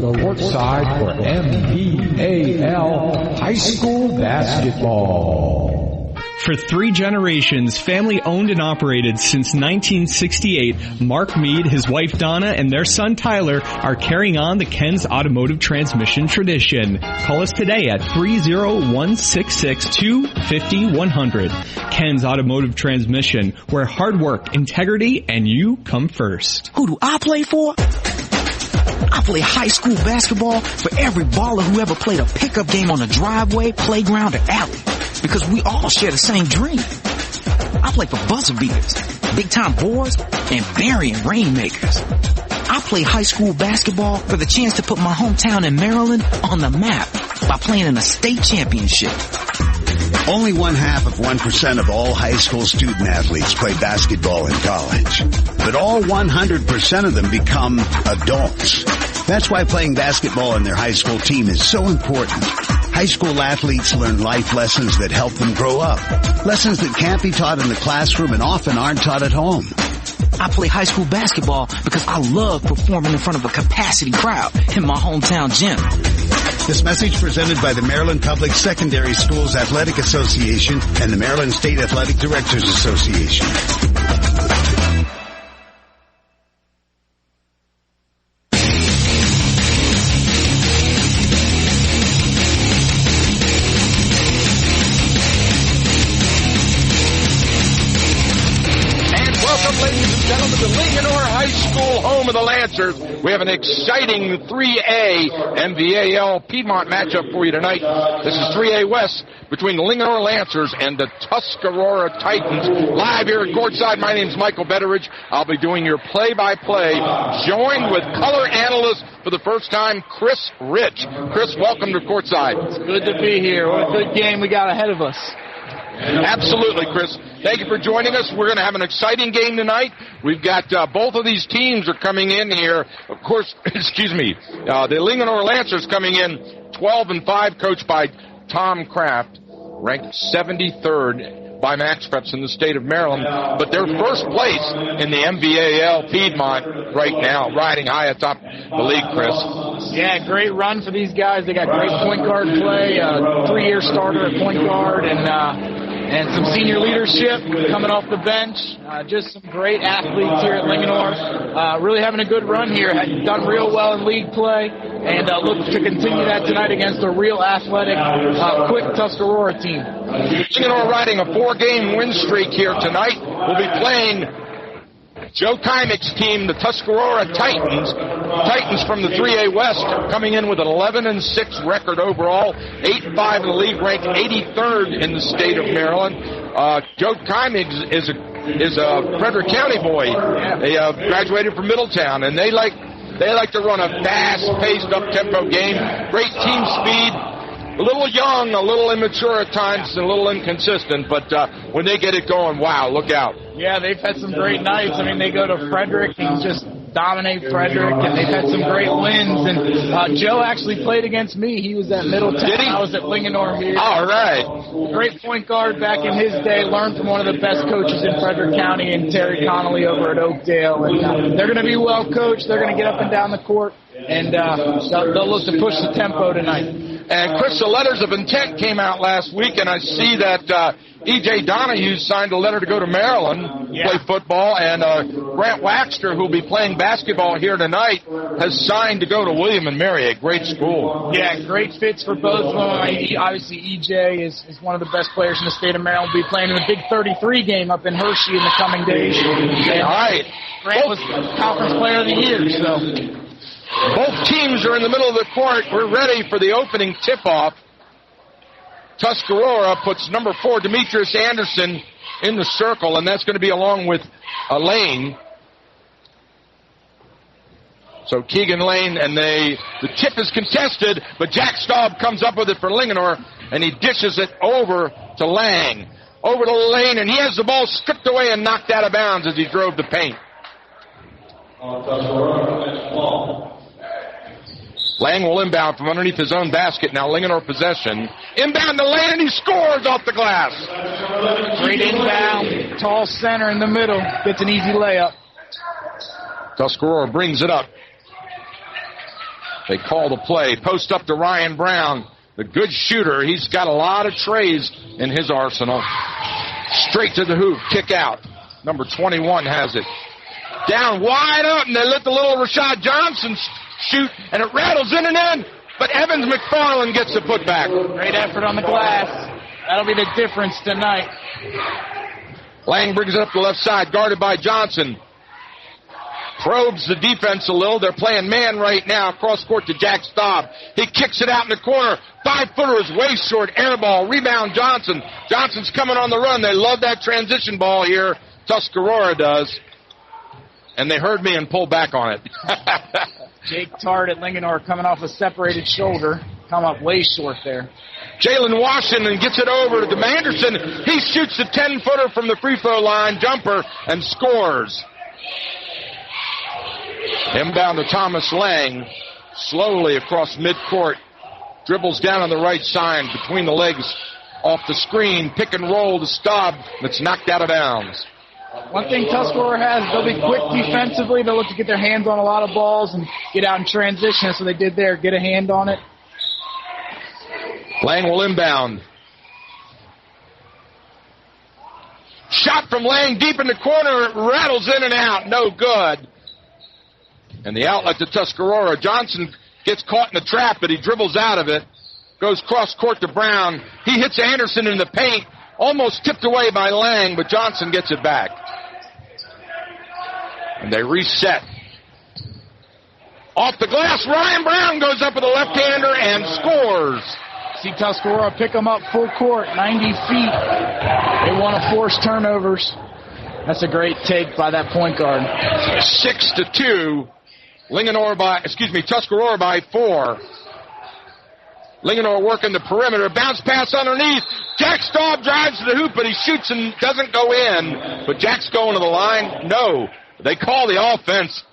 courtside for MVAL High School Basketball. For 3 generations, family owned and operated since 1968, Mark Mead, his wife Donna, and their son Tyler are carrying on the Ken's Automotive Transmission tradition. Call us today at 301-662-50-100. Ken's Automotive Transmission, where hard work, integrity, and you come first. Who do I play for? I play high school basketball for every baller who ever played a pickup game on a driveway, playground, or alley. Because we all share the same dream. I play for buzzer beaters, big-time boards, and burying rainmakers. I play high school basketball for the chance to put my hometown in Maryland on the map by playing in a state championship. Only 0.5% of all high school student athletes play basketball in college. But all 100% of them become adults. That's why playing basketball in their high school team is so important. High school athletes learn life lessons that help them grow up. Lessons that can't be taught in the classroom and often aren't taught at home. I play high school basketball because I love performing in front of a capacity crowd in my hometown gym. This message presented by the Maryland Public Secondary Schools Athletic Association and the Maryland State Athletic Directors Association. The Linganore High School, home of the Lancers. We have an exciting 3A MVAL Piedmont matchup for you tonight. This is 3A West between the Linganore Lancers and the Tuscarora Titans. Live here at courtside, my name's Michael Betteridge. I'll be doing your play-by-play, joined with color analyst for the first time, Chris Rich. Chris, welcome to courtside. It's good to be here. What a good game we got ahead of us. Absolutely, Chris. Thank you for joining us. We're going to have an exciting game tonight. We've got both of these teams are coming in here. Of course, the Linganore Lancers coming in 12-5, coached by Tom Kraft, ranked 73rd by Max Preps in the state of Maryland. But they're first place in the MVAL Piedmont right now, riding high atop the league, Chris. Yeah, great run for these guys. They got great point guard play, 3-year starter at point guard, and some senior leadership coming off the bench. Just some great athletes here at Linganore. Really having a good run here. Had done real well in league play, and look to continue that tonight against a real athletic, quick Tuscarora team. Linganore riding a 4-game win streak here tonight. We'll be playing Joe Kymek's team, the Tuscarora Titans. Titans from the 3A West coming in with an 11-6 record overall, 8-5 in the league, ranked 83rd in the state of Maryland. Joe Kymek is a Frederick County boy. They graduated from Middletown, and they like to run a fast-paced, up-tempo game. Great team speed. A little young, a little immature at times, and a little inconsistent, but when they get it going, wow, look out. Yeah, they've had some great nights. I mean, they go to Frederick and just dominate Frederick, and they've had some great wins. And Joe actually played against me. He was at Middletown. Did he? I was at Linganore here. All right. Great point guard back in his day. Learned from one of the best coaches in Frederick County, and Terry Connolly over at Oakdale. And they're going to be well coached. They're going to get up and down the court, and they'll look to push the tempo tonight. And, Chris, the letters of intent came out last week, and I see that E.J. Donahue signed a letter to go to Maryland, play football, and Grant Waxter, who will be playing basketball here tonight, has signed to go to William & Mary, a great school. Yeah, great fits for both of them. Obviously, E.J. is one of the best players in the state of Maryland. Will be playing in the Big 33 game up in Hershey in the coming days. All right. Grant was Conference Player of the Year, so... Both teams are in the middle of the court. We're ready for the opening tip-off. Tuscarora puts number 4, Demetrius Anderson, in the circle, and that's going to be along with Lane. So Keegan Lane, and the tip is contested, but Jack Staub comes up with it for Linganore, and he dishes it over to Lang. Over to Lane, and he has the ball stripped away and knocked out of bounds as he drove the paint. Lang will inbound from underneath his own basket. Now Linganore possession. Inbound to Lane, and he scores off the glass. Great inbound. Tall center in the middle. Gets an easy layup. Tuscarora brings it up. They call the play. Post up to Ryan Brown, the good shooter. He's got a lot of trays in his arsenal. Straight to the hoop, kick out. Number 21 has it. Down wide up, and they let the little Rashad Johnson shoot, and it rattles in and in. But Evans McFarland gets the putback. Great effort on the glass. That'll be the difference tonight. Lang brings it up the left side, guarded by Johnson. Probes the defense a little. They're playing man right now. Cross court to Jack Staub. He kicks it out in the corner. 5-footer is way short. Air ball. Rebound Johnson. Johnson's coming on the run. They love that transition ball here. Tuscarora does. And they heard me and pulled back on it. Jake Tart at Linganore coming off a separated shoulder. Come up way short there. Jalen Washington gets it over to Anderson. He shoots the 10-footer from the free throw line, jumper, and scores. Inbound to Thomas Lang, slowly across midcourt. Dribbles down on the right side, between the legs, off the screen, pick and roll to Staub. That's knocked out of bounds. One thing Tuscarora has, they'll be quick defensively. They'll look to get their hands on a lot of balls and get out in transition. That's what they did there, get a hand on it. Lang will inbound. Shot from Lang deep in the corner. It rattles in and out. No good. And the outlet to Tuscarora. Johnson gets caught in the trap, but he dribbles out of it. Goes cross court to Brown. He hits Anderson in the paint. Almost tipped away by Lang, but Johnson gets it back. And they reset. Off the glass, Ryan Brown goes up with a left-hander and scores. See Tuscarora pick them up full court, 90 feet. They want to force turnovers. That's a great take by that point guard. 6-2. Tuscarora by 4. Linganore working the perimeter. Bounce pass underneath. Jack Staub drives to the hoop, but he shoots and doesn't go in. But Jack's going to the line. No. They call the offense.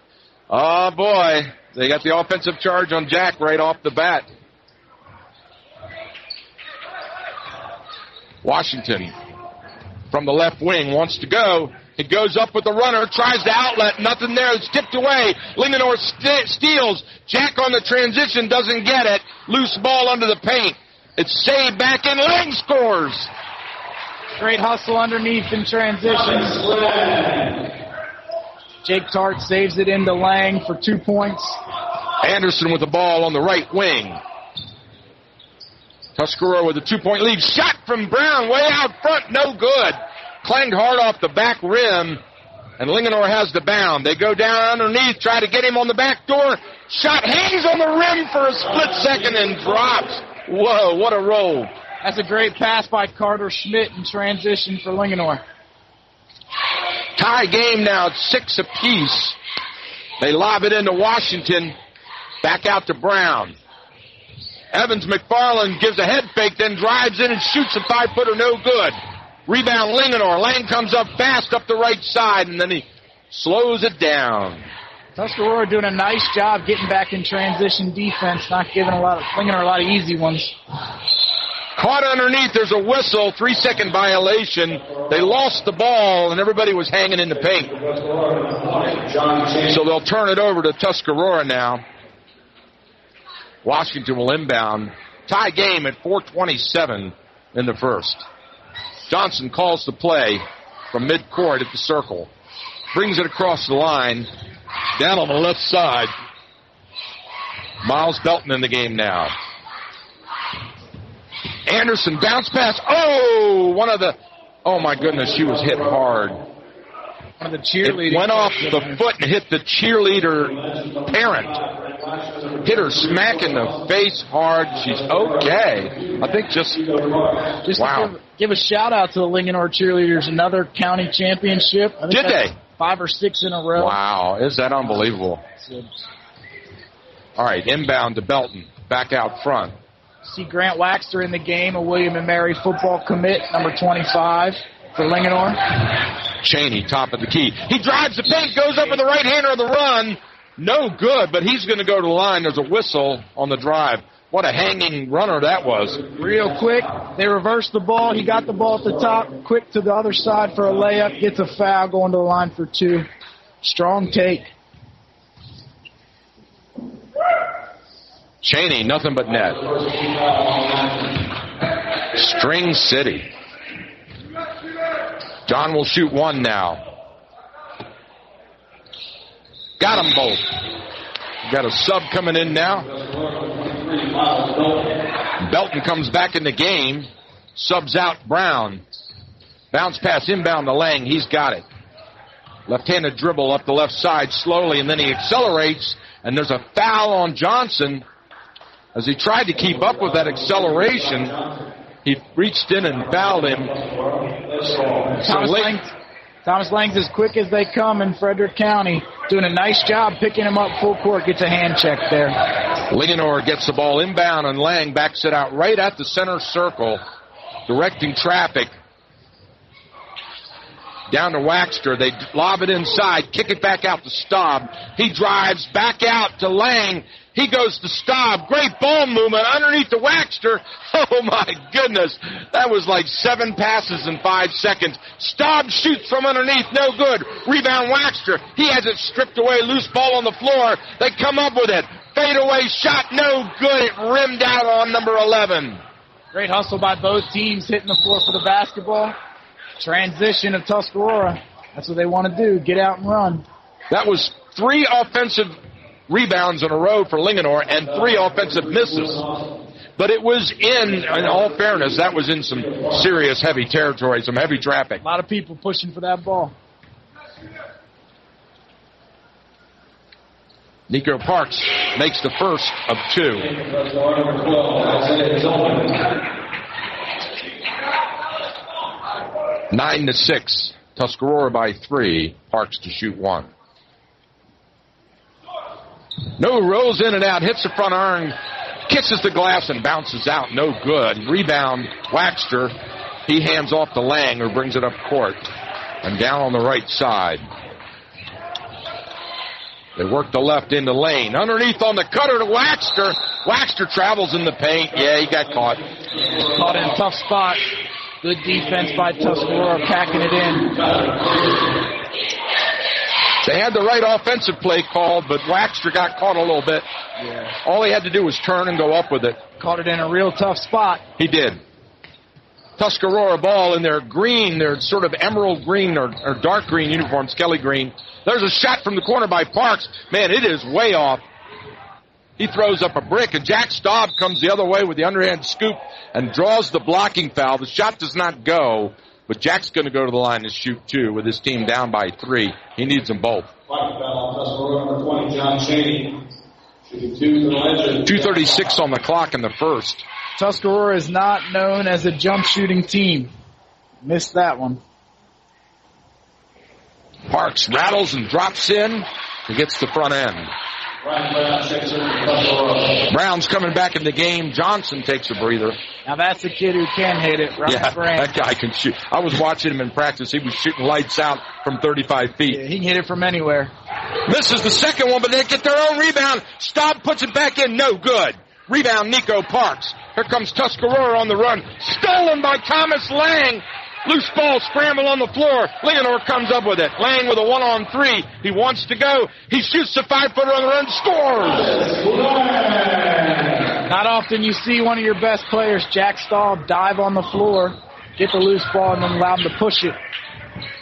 Oh, boy. They got the offensive charge on Jack right off the bat. Washington from the left wing wants to go. He goes up with the runner, tries the outlet, nothing there, it's tipped away. Linganore steals. Jack on the transition doesn't get it. Loose ball under the paint. It's saved back in. Lang scores. Great hustle underneath in transition. Jake Tart saves it into Lang for 2 points. Anderson with the ball on the right wing. Tuscarora with a 2-point lead. Shot from Brown way out front. No good. Clanged hard off the back rim. And Linganore has the bound. They go down underneath, try to get him on the back door. Shot hangs on the rim for a split second and drops. Whoa, what a roll. That's a great pass by Carter Schmidt in transition for Linganore. Tie game now at 6 apiece. They lob it into Washington. Back out to Brown. Evans McFarland gives a head fake, then drives in and shoots a 5-footer, no good. Rebound Linganore. Lang comes up fast up the right side, and then he slows it down. Tuscarora doing a nice job getting back in transition defense, not giving Linganore a lot of easy ones. Caught underneath, there's a whistle, 3-second violation. They lost the ball, and everybody was hanging in the paint. So they'll turn it over to Tuscarora now. Washington will inbound. Tie game at 4:27 in the first. Johnson calls the play from midcourt at the circle. Brings it across the line. Down on the left side. Miles Belton in the game now. Anderson bounce pass. Oh my goodness, she was hit hard. One of the cheerleaders. It went off the foot and hit the cheerleader parent. Hit her smack in the face hard. She's okay. I think just wow. Give a shout out to the Linganore cheerleaders. Another county championship. Did they? 5 or 6 in a row. Wow, is that unbelievable? All right, inbound to Belton. Back out front. See Grant Waxter in the game, a William & Mary football commit, number 25 for Linganore. Cheney, top of the key. He drives the paint, goes up with the right hander of the run. No good, but he's going to go to the line. There's a whistle on the drive. What a hanging runner that was. Real quick, they reversed the ball. He got the ball at the top, quick to the other side for a layup, gets a foul, going to the line for 2. Strong take. Cheney, nothing but net. String City. John will shoot one now. Got them both. Got a sub coming in now. Belton comes back in the game. Subs out Brown. Bounce pass inbound to Lang. He's got it. Left-handed dribble up the left side slowly, and then he accelerates, and there's a foul on Johnson. As he tried to keep up with that acceleration, he reached in and fouled him. Thomas Lang's as quick as they come in Frederick County. Doing a nice job picking him up full court. Gets a hand check there. Linganore gets the ball inbound, and Lang backs it out right at the center circle, directing traffic. Down to Waxter. They lob it inside, kick it back out to Staub. He drives back out to Lang. He goes to Staub. Great ball movement underneath the Waxter. Oh, my goodness. That was like 7 passes in 5 seconds. Staub shoots from underneath. No good. Rebound Waxter. He has it stripped away. Loose ball on the floor. They come up with it. Fadeaway shot. No good. It rimmed out on number 11. Great hustle by both teams hitting the floor for the basketball. Transition of Tuscarora. That's what they want to do. Get out and run. That was 3 offensive rebounds in a row for Linganore and 3 offensive misses. But it was in all fairness, that was in some serious heavy territory, some heavy traffic. A lot of people pushing for that ball. Nico Parks makes the first of 2. 9-6. Tuscarora by 3. Parks to shoot 1. No, rolls in and out, hits the front iron, kisses the glass and bounces out. No good. Rebound, Waxter. He hands off to Lang, who brings it up court. And down on the right side. They work the left into Lane. Underneath on the cutter to Waxter. Waxter travels in the paint. Yeah, he got caught. Caught in a tough spot. Good defense by Tuscarora, packing it in. They had the right offensive play called, but Waxter got caught a little bit. Yeah. All he had to do was turn and go up with it. Caught it in a real tough spot. He did. Tuscarora ball in their green, their sort of emerald green or dark green uniforms, Kelly green. There's a shot from the corner by Parks. Man, it is way off. He throws up a brick, and Jack Staub comes the other way with the underhand scoop and draws the blocking foul. The shot does not go, but Jack's going to go to the line to shoot 2 with his team down by 3. He needs them both. 2:36 on the clock in the first. Tuscarora is not known as a jump shooting team. Missed that one. Parks rattles and drops in and gets the front end. Brown's coming back in the game. Johnson takes a breather. Now that's a kid who can hit it. That guy can shoot. I was watching him in practice. He was shooting lights out from 35 feet. Yeah, he can hit it from anywhere. Misses the second one, but they get their own rebound. Staub puts it back in. No good. Rebound, Nico Parks. Here comes Tuscarora on the run. Stolen by Thomas Lang. Loose ball, scramble on the floor. Linganore comes up with it. Lang with a 1-on-3. He wants to go. He shoots the 5-footer on the run, scores! Not often you see one of your best players, Jack Staub, dive on the floor, get the loose ball, and then allow him to push it.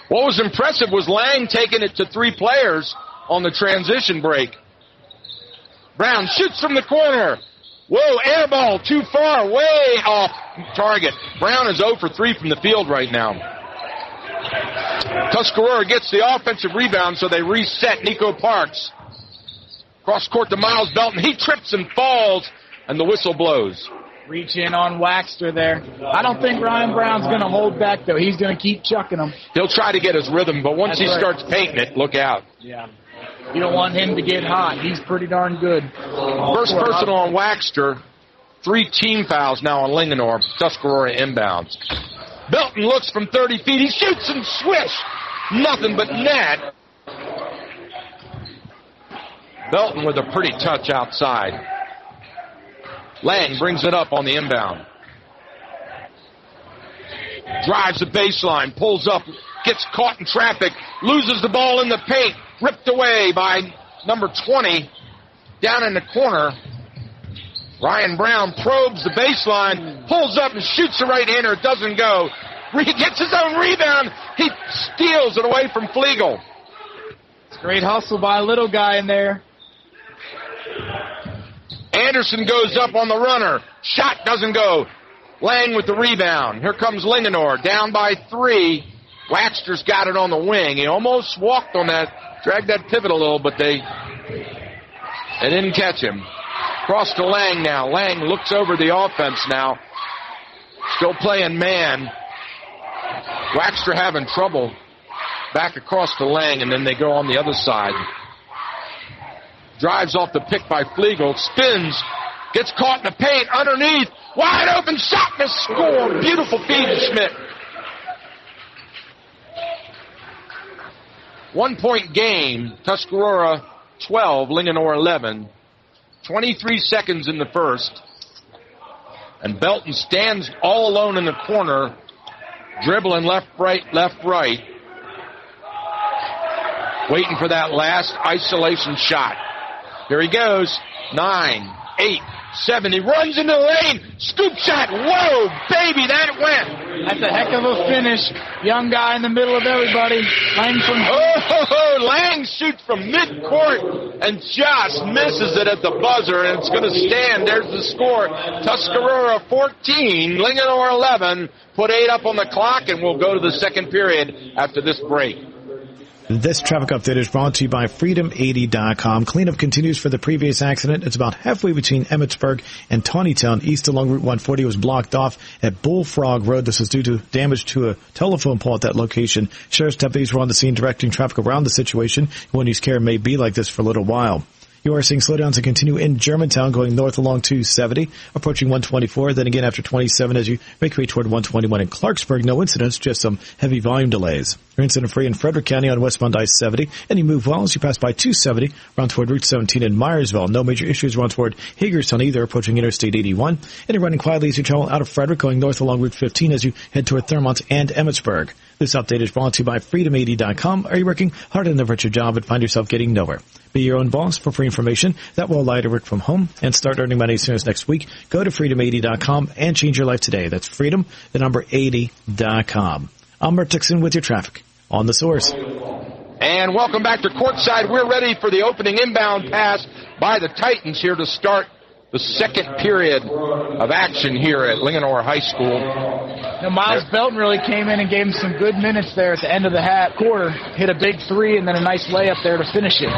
What was impressive was Lang taking it to 3 players on the transition break. Brown shoots from the corner. Whoa, air ball, too far, way off target. Brown is 0 for 3 from the field right now. Tuscarora gets the offensive rebound, so they reset. Nico Parks. Cross court to Miles Belton. He trips and falls, and the whistle blows. Reach in on Waxter there. I don't think Ryan Brown's going to hold back, though. He's going to keep chucking them. He'll try to get his rhythm, but once he starts painting it, look out. Yeah. You don't want him to get hot. He's pretty darn good. First personal on Waxter. 3 team fouls now on Linganore. Tuscarora inbounds. Belton looks from 30 feet. He shoots and swish. Nothing but net. Belton with a pretty touch outside. Lang brings it up on the inbound. Drives the baseline. Pulls up. Gets caught in traffic. Loses the ball in the paint. Ripped away by number 20 down in the corner. Ryan Brown probes the baseline, pulls up and shoots a right-hander. It doesn't go. He gets his own rebound. He steals it away from Flegel. It's a great hustle by a little guy in there. Anderson goes up on the runner. Shot doesn't go. Lang with the rebound. Here comes Linganore, down by 3. Waxter's got it on the wing. He almost walked on that, dragged that pivot a little, but they didn't catch him. Cross to Lang now. Lang looks over the offense now. Still playing man. Waxter having trouble. Back across to Lang, and then they go on the other side. Drives off the pick by Flegel. Spins. Gets caught in the paint. Underneath. Wide open shot to score. Beautiful feed to Schmidt. 1 point game. Tuscarora 12, Linganore 11. 23 seconds in the first. And Belton stands all alone in the corner. Dribbling left, right. Waiting for that last isolation shot. Here he goes. 9, 8, 7. He runs into the lane. Scoop shot. Whoa, baby, that went. That's a heck of a finish. Young guy in the middle of everybody. Lang shoots from midcourt and just misses it at the buzzer, and it's going to stand. There's the score. Tuscarora 14, Linganore 11. Put 8 up on the clock, and we'll go to the second period after this break. This traffic update is brought to you by Freedom80.com. Cleanup continues for the previous accident. It's about halfway between Emmetsburg and Tawnytown. East along Route 140 was blocked off at Bullfrog Road. This was due to damage to a telephone pole at that location. Sheriff's deputies were on the scene directing traffic around the situation. One whose care may be like this for a little while. You are seeing slowdowns that continue in Germantown, going north along 270, approaching 124, then again after 27 as you make your way toward 121 in Clarksburg. No incidents, just some heavy volume delays. You're incident-free in Frederick County on westbound I-70, and you move well as you pass by 270, around toward Route 17 in Myersville. No major issues around toward Hagerstown either, approaching Interstate 81, and you're running quietly as you travel out of Frederick, going north along Route 15 as you head toward Thurmont and Emmetsburg. This update is brought to you by Freedom80.com. Are you working hard enough at your job and find yourself getting nowhere? Be your own boss. For free information that will allow you to work from home and start earning money as soon as next week, go to Freedom80.com and change your life today. That's Freedom, the number 80.com. I'm Mert Dixon with your traffic on The Source. And welcome back to courtside. We're ready for the opening inbound pass by the Titans here to start the second period of action here at Linganore High School. Miles Belton really came in and gave him some good minutes there at the end of the quarter. Hit a big 3 and then a nice layup there to finish it.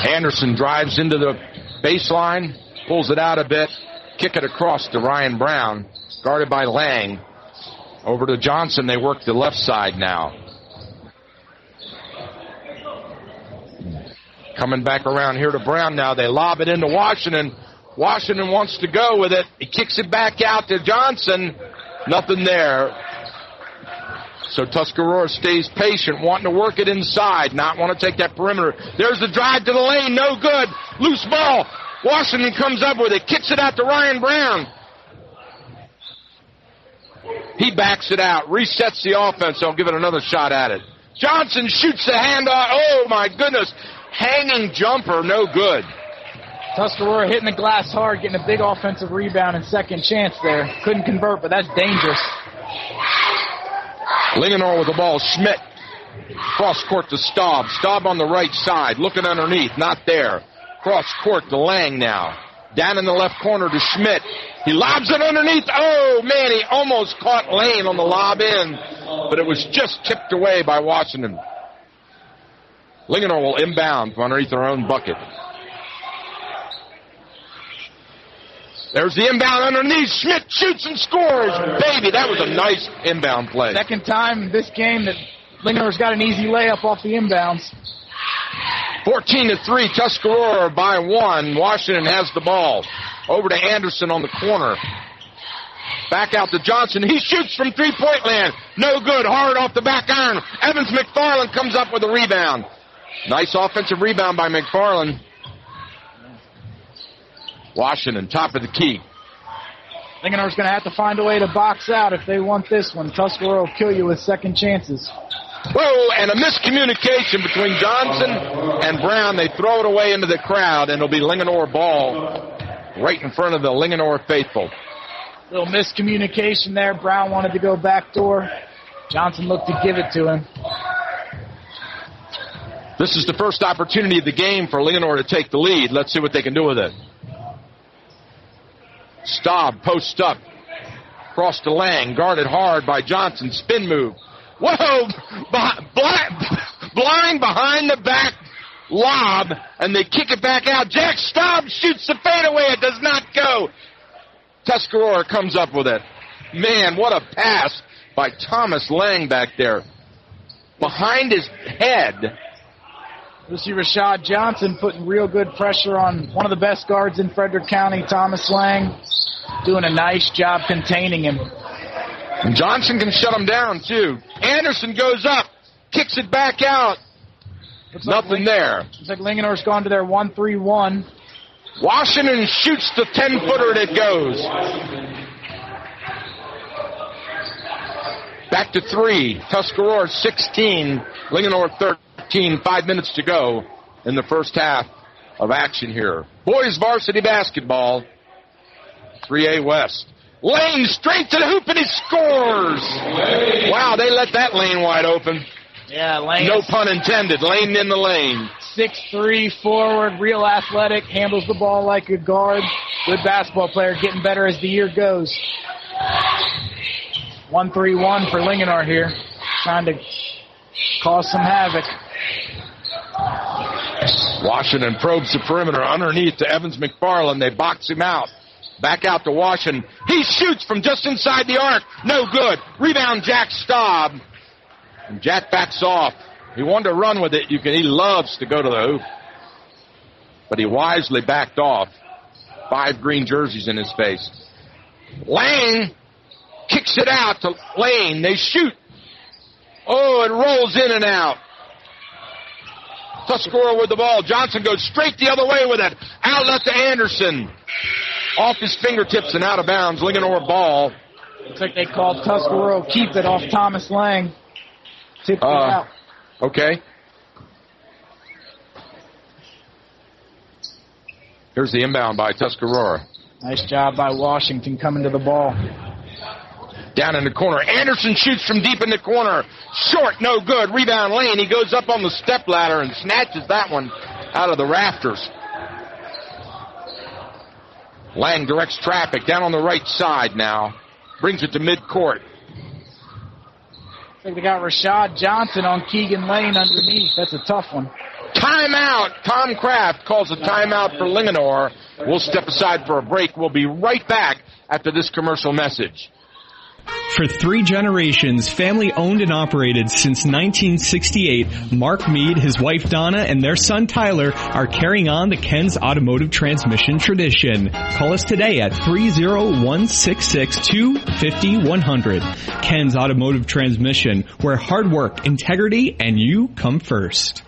Anderson drives into the baseline, pulls it out a bit, kick it across to Ryan Brown, guarded by Lang. Over to Johnson. They work the left side now. Coming back around here to Brown now. They lob it into Washington. Washington wants to go with it. He kicks it back out to Johnson. Nothing there. So Tuscarora stays patient, wanting to work it inside, not want to take that perimeter. There's the drive to the lane. No good. Loose ball. Washington comes up with it. Kicks it out to Ryan Brown. He backs it out. Resets the offense. They'll give it another shot at it. Johnson shoots the handoff. Oh, my goodness. Hanging jumper, no good. Tuscarora hitting the glass hard, getting a big offensive rebound and second chance there. Couldn't convert, but that's dangerous. Linganore with the ball. Schmidt. Cross court to Staub. Staub on the right side. Looking underneath. Not there. Cross court to Lang now. Down in the left corner to Schmidt. He lobs it underneath. Oh, man, he almost caught Lane on the lob in, but it was just tipped away by Washington. Linganore will inbound from underneath their own bucket. There's the inbound underneath. Schmidt shoots and scores. Baby, that was a nice inbound play. Second time this game that Linganore's got an easy layup off the inbounds. 14-3, Tuscarora by 1. Washington has the ball. Over to Anderson on the corner. Back out to Johnson. He shoots from three-point land. No good. Hard off the back iron. Evans McFarland comes up with a rebound. Nice offensive rebound by McFarland. Washington, top of the key. Linganore's going to have to find a way to box out if they want this one. Tuscarora will kill you with second chances. Whoa, and a miscommunication between Johnson and Brown. They throw it away into the crowd, and it'll be Linganore ball. right in front of the Linganore faithful. Little miscommunication there. Brown wanted to go backdoor. Johnson looked to give it to him. This is the first opportunity of the game for Linganore to take the lead. Let's see what they can do with it. Staub posts up. Cross to Lang. Guarded hard by Johnson. Spin move. Whoa! Blind behind the back lob, and they kick it back out. Jack Staub shoots the fadeaway. It does not go. Tuscarora comes up with it. Man, what a pass by Thomas Lang back there. Behind his head. You see Rashad Johnson putting real good pressure on one of the best guards in Frederick County, Thomas Lang, doing a nice job containing him. And Johnson can shut him down, too. Anderson goes up, kicks it back out. Nothing there. Looks like Linganore's gone to their 1-3-1. Washington shoots the 10-footer and it goes. Back to 3. Tuscarora 16. Linganore 13. 5 minutes to go in the first half of action here. Boys varsity basketball. 3A West. Lane straight to the hoop and he scores. Wow, they let that lane wide open. Yeah, Lane. No pun intended. Lane in the lane. 6'3", forward, real athletic, handles the ball like a guard. Good basketball player, getting better as the year goes. 1-3-1 for Linganore here, trying to cause some havoc. Washington probes the perimeter underneath to Evans McFarland. They box him out. Back out to Washington. He shoots from just inside the arc. No good. Rebound, Jack Staub. And Jack backs off. He wanted to run with it. He loves to go to the hoop. But he wisely backed off. 5 green jerseys in his face. Lang kicks it out to Lane. They shoot. Oh, it rolls in and out. Tuscarora with the ball. Johnson goes straight the other way with it. Outlet to Anderson. Off his fingertips and out of bounds. Linganore ball. Looks like they called Tuscarora keep it off Thomas Lang. Tipped it out. Okay. Here's the inbound by Tuscarora. Nice job by Washington coming to the ball. Down in the corner. Anderson shoots from deep in the corner. Short, no good. Rebound Lane. He goes up on the step ladder and snatches that one out of the rafters. Lang directs traffic down on the right side now. Brings it to midcourt. I think they got Rashad Johnson on Keegan Lane underneath. That's a tough one. Timeout. Tom Kraft calls a timeout for Linganore. We'll step aside for a break. We'll be right back after this commercial message. For 3 generations, family owned and operated since 1968, Mark Mead, his wife Donna, and their son Tyler are carrying on the Ken's Automotive Transmission tradition. Call us today at 301-662-50-100. Ken's Automotive Transmission, where hard work, integrity, and you come first.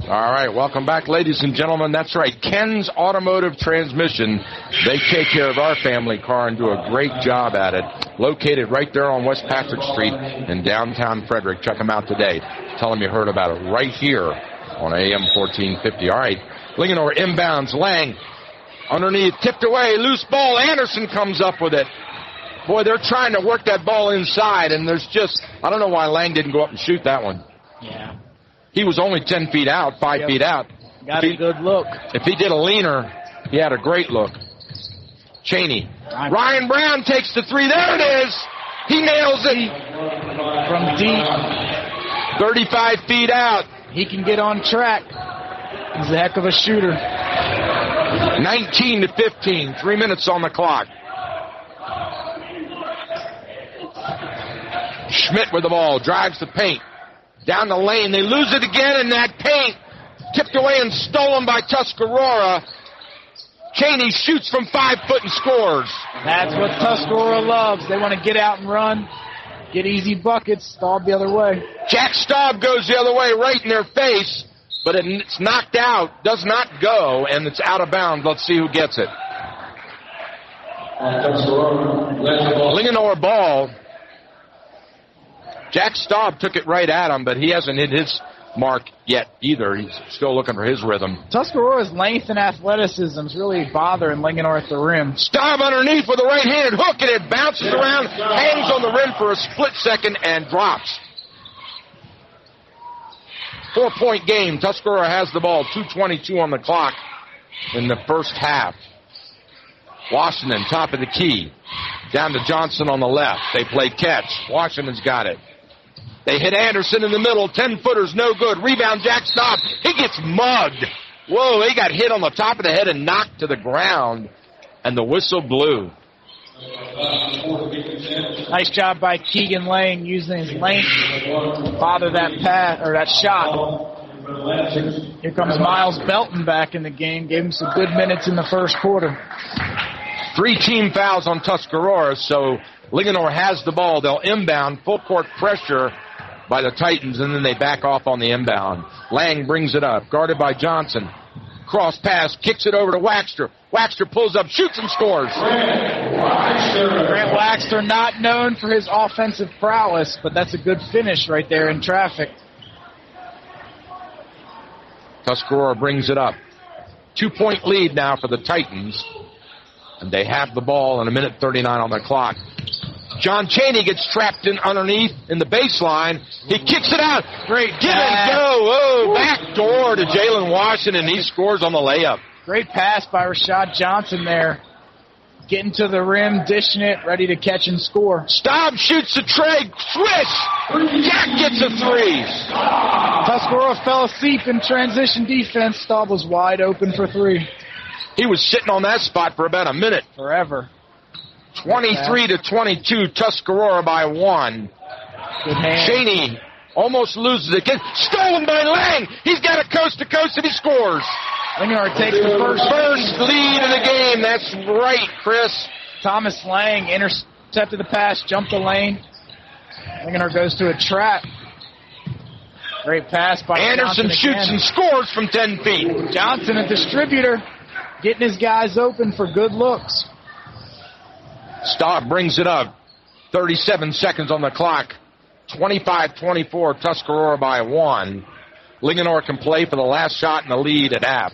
All right, welcome back, ladies and gentlemen. That's right, Ken's Automotive Transmission. They take care of our family car and do a great job at it. Located right there on West Patrick Street in downtown Frederick. Check them out today. Tell them you heard about it right here on AM 1450. All right, Linganore inbounds. Lang underneath, tipped away, loose ball. Anderson comes up with it. Boy, they're trying to work that ball inside, and there's just, I don't know why Lang didn't go up and shoot that one. Yeah. He was only 10 feet out, 5 feet out. Got a good look. If he did a leaner, he had a great look. Cheney. Ryan Brown takes the 3. There it is. He nails it. From deep. 35 feet out. He can get on track. He's a heck of a shooter. 19-15. 3 minutes on the clock. Schmidt with the ball. Drives the paint. Down the lane. They lose it again in that paint. Tipped away and stolen by Tuscarora. Cheney shoots from 5 foot and scores. That's what Tuscarora loves. They want to get out and run, get easy buckets, Staub the other way. Jack Staub goes the other way right in their face, but it's knocked out, does not go, and it's out of bounds. Let's see who gets it. Linganore ball. Jack Staub took it right at him, but he hasn't hit his mark yet either. He's still looking for his rhythm. Tuscarora's length and athleticism is really bothering Linganore at the rim. Staub underneath with a right-handed hook, and it bounces around, hangs on the rim for a split second, and drops. 4-point game. Tuscarora has the ball. 2:22 on the clock in the first half. Washington, top of the key. Down to Johnson on the left. They play catch. Washington's got it. They hit Anderson in the middle. 10-footers, no good. Rebound, Jack Staub. He gets mugged. Whoa, he got hit on the top of the head and knocked to the ground. And the whistle blew. Nice job by Keegan Lang using his length to bother that pass or that shot. Here comes Miles Belton back in the game. Gave him some good minutes in the first quarter. 3 team fouls on Tuscarora, so Linganore has the ball. They'll inbound, full court pressure by the Titans, and then they back off on the inbound. Lang brings it up, guarded by Johnson. Cross pass, kicks it over to Waxter. Waxter pulls up, shoots and scores. Grant Waxter not known for his offensive prowess, but that's a good finish right there in traffic. Tuscarora brings it up. 2-point lead now for the Titans. And they have the ball and 1:39 on the clock. John Chaney gets trapped in underneath in the baseline. He kicks it out. Great Give and go. Oh, back door to Jalen Washington. He scores on the layup. Great pass by Rashad Johnson there. Getting to the rim, dishing it, ready to catch and score. Staub shoots the tray. Swish! Jack gets a 3. Tuscarora fell asleep in transition defense. Staub was wide open for 3. He was sitting on that spot for about a minute. Forever. 23-22, Tuscarora by 1. Good hand. Chaney almost loses it. Stolen by Lang. He's got a coast-to-coast and he scores. Linganore takes the first lead of the game. That's right, Chris. Thomas Lang intercepted the pass, jumped the lane. Linganore goes to a trap. Great pass by Anderson. Shoots and scores from 10 feet. Johnson, a distributor, getting his guys open for good looks. Staub brings it up. 37 seconds on the clock. 25-24, Tuscarora by 1. Linganore can play for the last shot in the lead at half.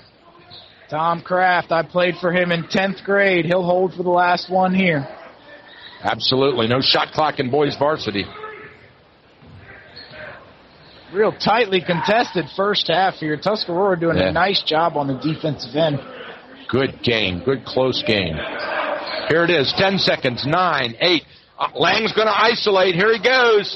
Tom Kraft, I played for him in 10th grade. He'll hold for the last one here. Absolutely. No shot clock in boys varsity. Real tightly contested first half here. Tuscarora doing a nice job on the defensive end. Good game. Good close game. Here it is. 10 seconds. 9, 8. Lang's going to isolate. Here he goes.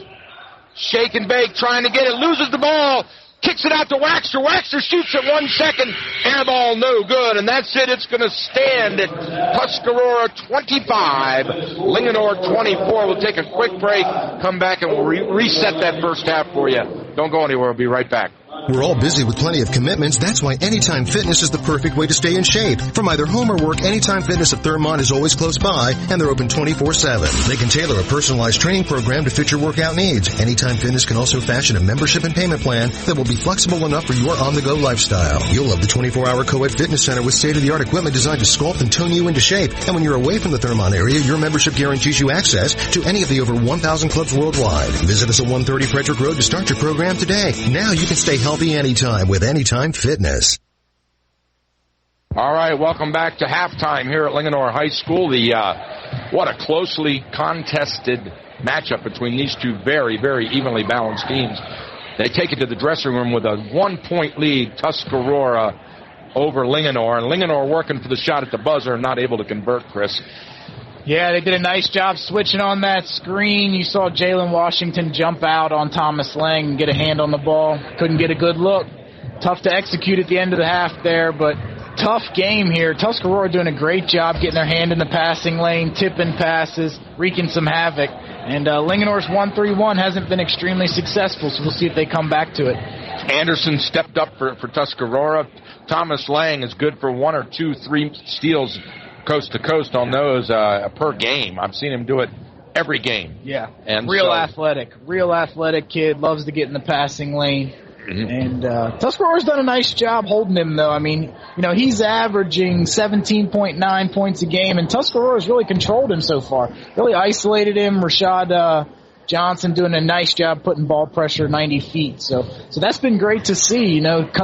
Shake and bake, trying to get it. Loses the ball. Kicks it out to Waxter. Waxter shoots at 1 second. Air ball, no good. And that's it. It's going to stand at Tuscarora 25. Linganore 24. We'll take a quick break. Come back and we'll reset that first half for you. Don't go anywhere. We'll be right back. We're all busy with plenty of commitments. That's why Anytime Fitness is the perfect way to stay in shape. From either home or work, Anytime Fitness of Thurmont is always close by, and they're open 24/7. They can tailor a personalized training program to fit your workout needs. Anytime Fitness can also fashion a membership and payment plan that will be flexible enough for your on-the-go lifestyle. You'll love the 24-hour co-ed fitness center with state-of-the-art equipment designed to sculpt and tone you into shape. And when you're away from the Thurmont area, your membership guarantees you access to any of the over 1,000 clubs worldwide. Visit us at 130 Frederick Road to start your program today. Now you can stay healthy anytime with Anytime Fitness. All right, welcome back to halftime here at Linganore High School. What a closely contested matchup between these two very, very evenly balanced teams. They take it to the dressing room with a 1-point lead, Tuscarora over Linganore. And Linganore working for the shot at the buzzer and not able to convert, Chris. Yeah, they did a nice job switching on that screen. You saw Jalen Washington jump out on Thomas Lang and get a hand on the ball. Couldn't get a good look. Tough to execute at the end of the half there, but tough game here. Tuscarora doing a great job getting their hand in the passing lane, tipping passes, wreaking some havoc. And Linganore's 1-3-1 hasn't been extremely successful, so we'll see if they come back to it. Anderson stepped up for Tuscarora. Thomas Lang is good for 1 or 2, 3 steals coast to coast on those per game. I've seen him do it every game. Yeah, and real athletic kid, loves to get in the passing lane. Mm-hmm. And Tuscarora's done a nice job holding him, though. I mean, he's averaging 17.9 points a game, and Tuscarora's really controlled him so far. Really isolated him. Rashad Johnson doing a nice job putting ball pressure 90 feet. So that's been great to see.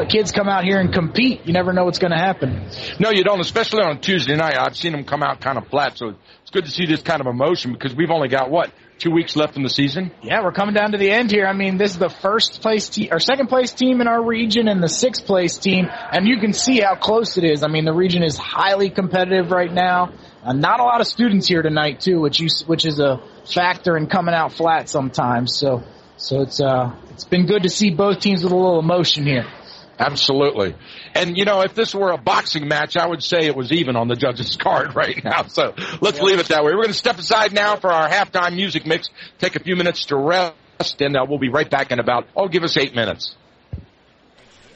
Kids come out here and compete. You never know what's going to happen. No, you don't, especially on Tuesday night. I've seen them come out kind of flat, so it's good to see this kind of emotion because we've only got, 2 weeks left in the season? Yeah, we're coming down to the end here. I mean, this is the first place team, or second place team in our region and the sixth place team, and you can see how close it is. I mean, the region is highly competitive right now. Not a lot of students here tonight too, which is a factor in coming out flat sometimes. So it's been good to see both teams with a little emotion here. Absolutely. And, if this were a boxing match, I would say it was even on the judges' card right now. So let's leave it that way. We're going to step aside now for our halftime music mix, take a few minutes to rest, and we'll be right back in about, give us 8 minutes.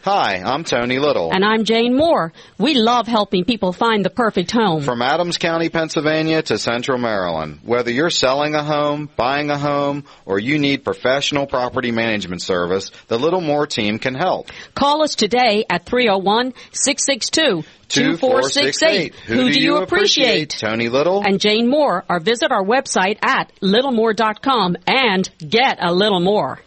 Hi, I'm Tony Little. And I'm Jane Moore. We love helping people find the perfect home. From Adams County, Pennsylvania to Central Maryland. Whether you're selling a home, buying a home, or you need professional property management service, the Little Moore team can help. Call us today at 301-662-2468. Who do you appreciate? Tony Little and Jane Moore, or visit our website at littlemore.com and get a little more.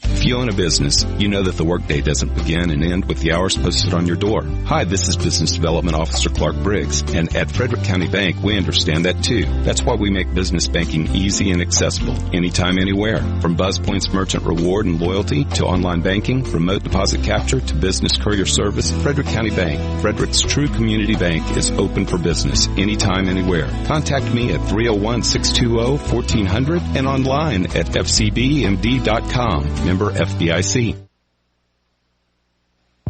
If you own a business, you know that the workday doesn't begin and end with the hours posted on your door. Hi, this is Business Development Officer Clark Briggs, and at Frederick County Bank, we understand that too. That's why we make business banking easy and accessible, anytime, anywhere. From BuzzPoint's merchant reward and loyalty to online banking, remote deposit capture to business courier service, Frederick County Bank, Frederick's true community bank, is open for business, anytime, anywhere. Contact me at 301-620-1400 and online at fcbmd.com. Member FDIC.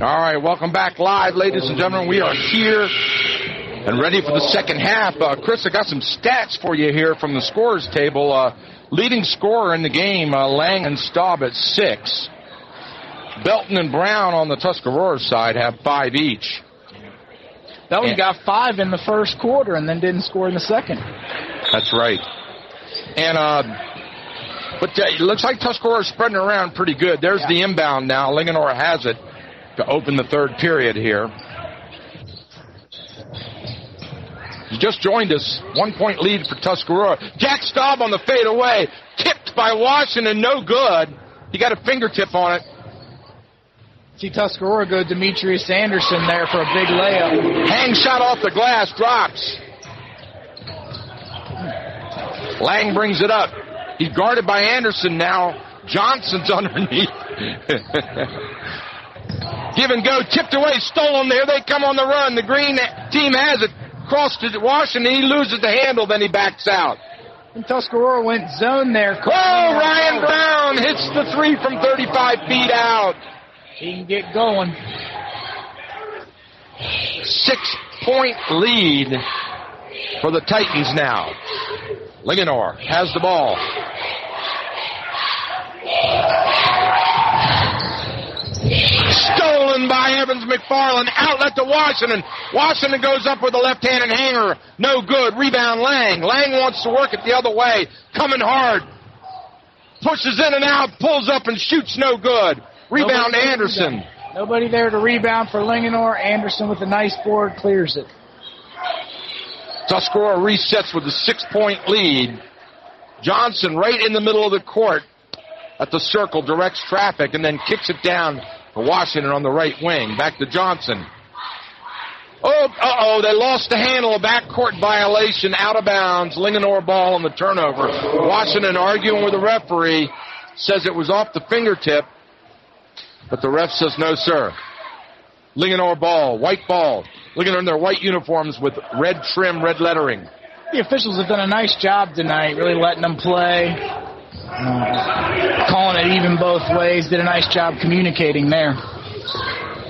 All right, welcome back live, ladies and gentlemen. We are here and ready for the second half. Chris, I got some stats for you here from the scorers table. Leading scorer in the game, Lang and Staub at 6. Belton and Brown on the Tuscarora side have 5 each. Belton got 5 in the first quarter and then didn't score in the second. That's right. And but it looks like Tuscarora is spreading around pretty good. There's the inbound now. Linganore has it to open the third period here. You just joined us. 1-point lead for Tuscarora. Jack Staub on the fadeaway. Tipped by Washington. No good. He got a fingertip on it. See Tuscarora go Demetrius Anderson there for a big layup. Hang shot off the glass. Drops. Lang brings it up. He's guarded by Anderson now. Johnson's underneath. Give and go. Tipped away. Stolen there. They come on the run. The green team has it. Crossed to Washington. He loses the handle. Then he backs out. And Tuscarora went zone there. Ryan Brown hits the 3 from 35 feet out. He can get going. 6-point lead for the Titans now. Linganore has the ball. Stolen by Evans McFarland. Outlet to Washington. Washington goes up with a left-handed hanger. No good. Rebound Lang. Lang wants to work it the other way. Coming hard. Pushes in and out. Pulls up and shoots. No good. Rebound Anderson. Nobody there to rebound for Linganore. Anderson with a nice board clears it. Tuscarora resets with a 6-point lead. Johnson right in the middle of the court at the circle, directs traffic, and then kicks it down for Washington on the right wing. Back to Johnson. They lost the handle. A backcourt violation, out of bounds. Linganore ball on the turnover. Washington arguing with the referee, says it was off the fingertip, but the ref says no, sir. Linganore ball, white ball. Linganore in their white uniforms with red trim, red lettering. The officials have done a nice job tonight, really letting them play. Calling it even both ways. Did a nice job communicating there.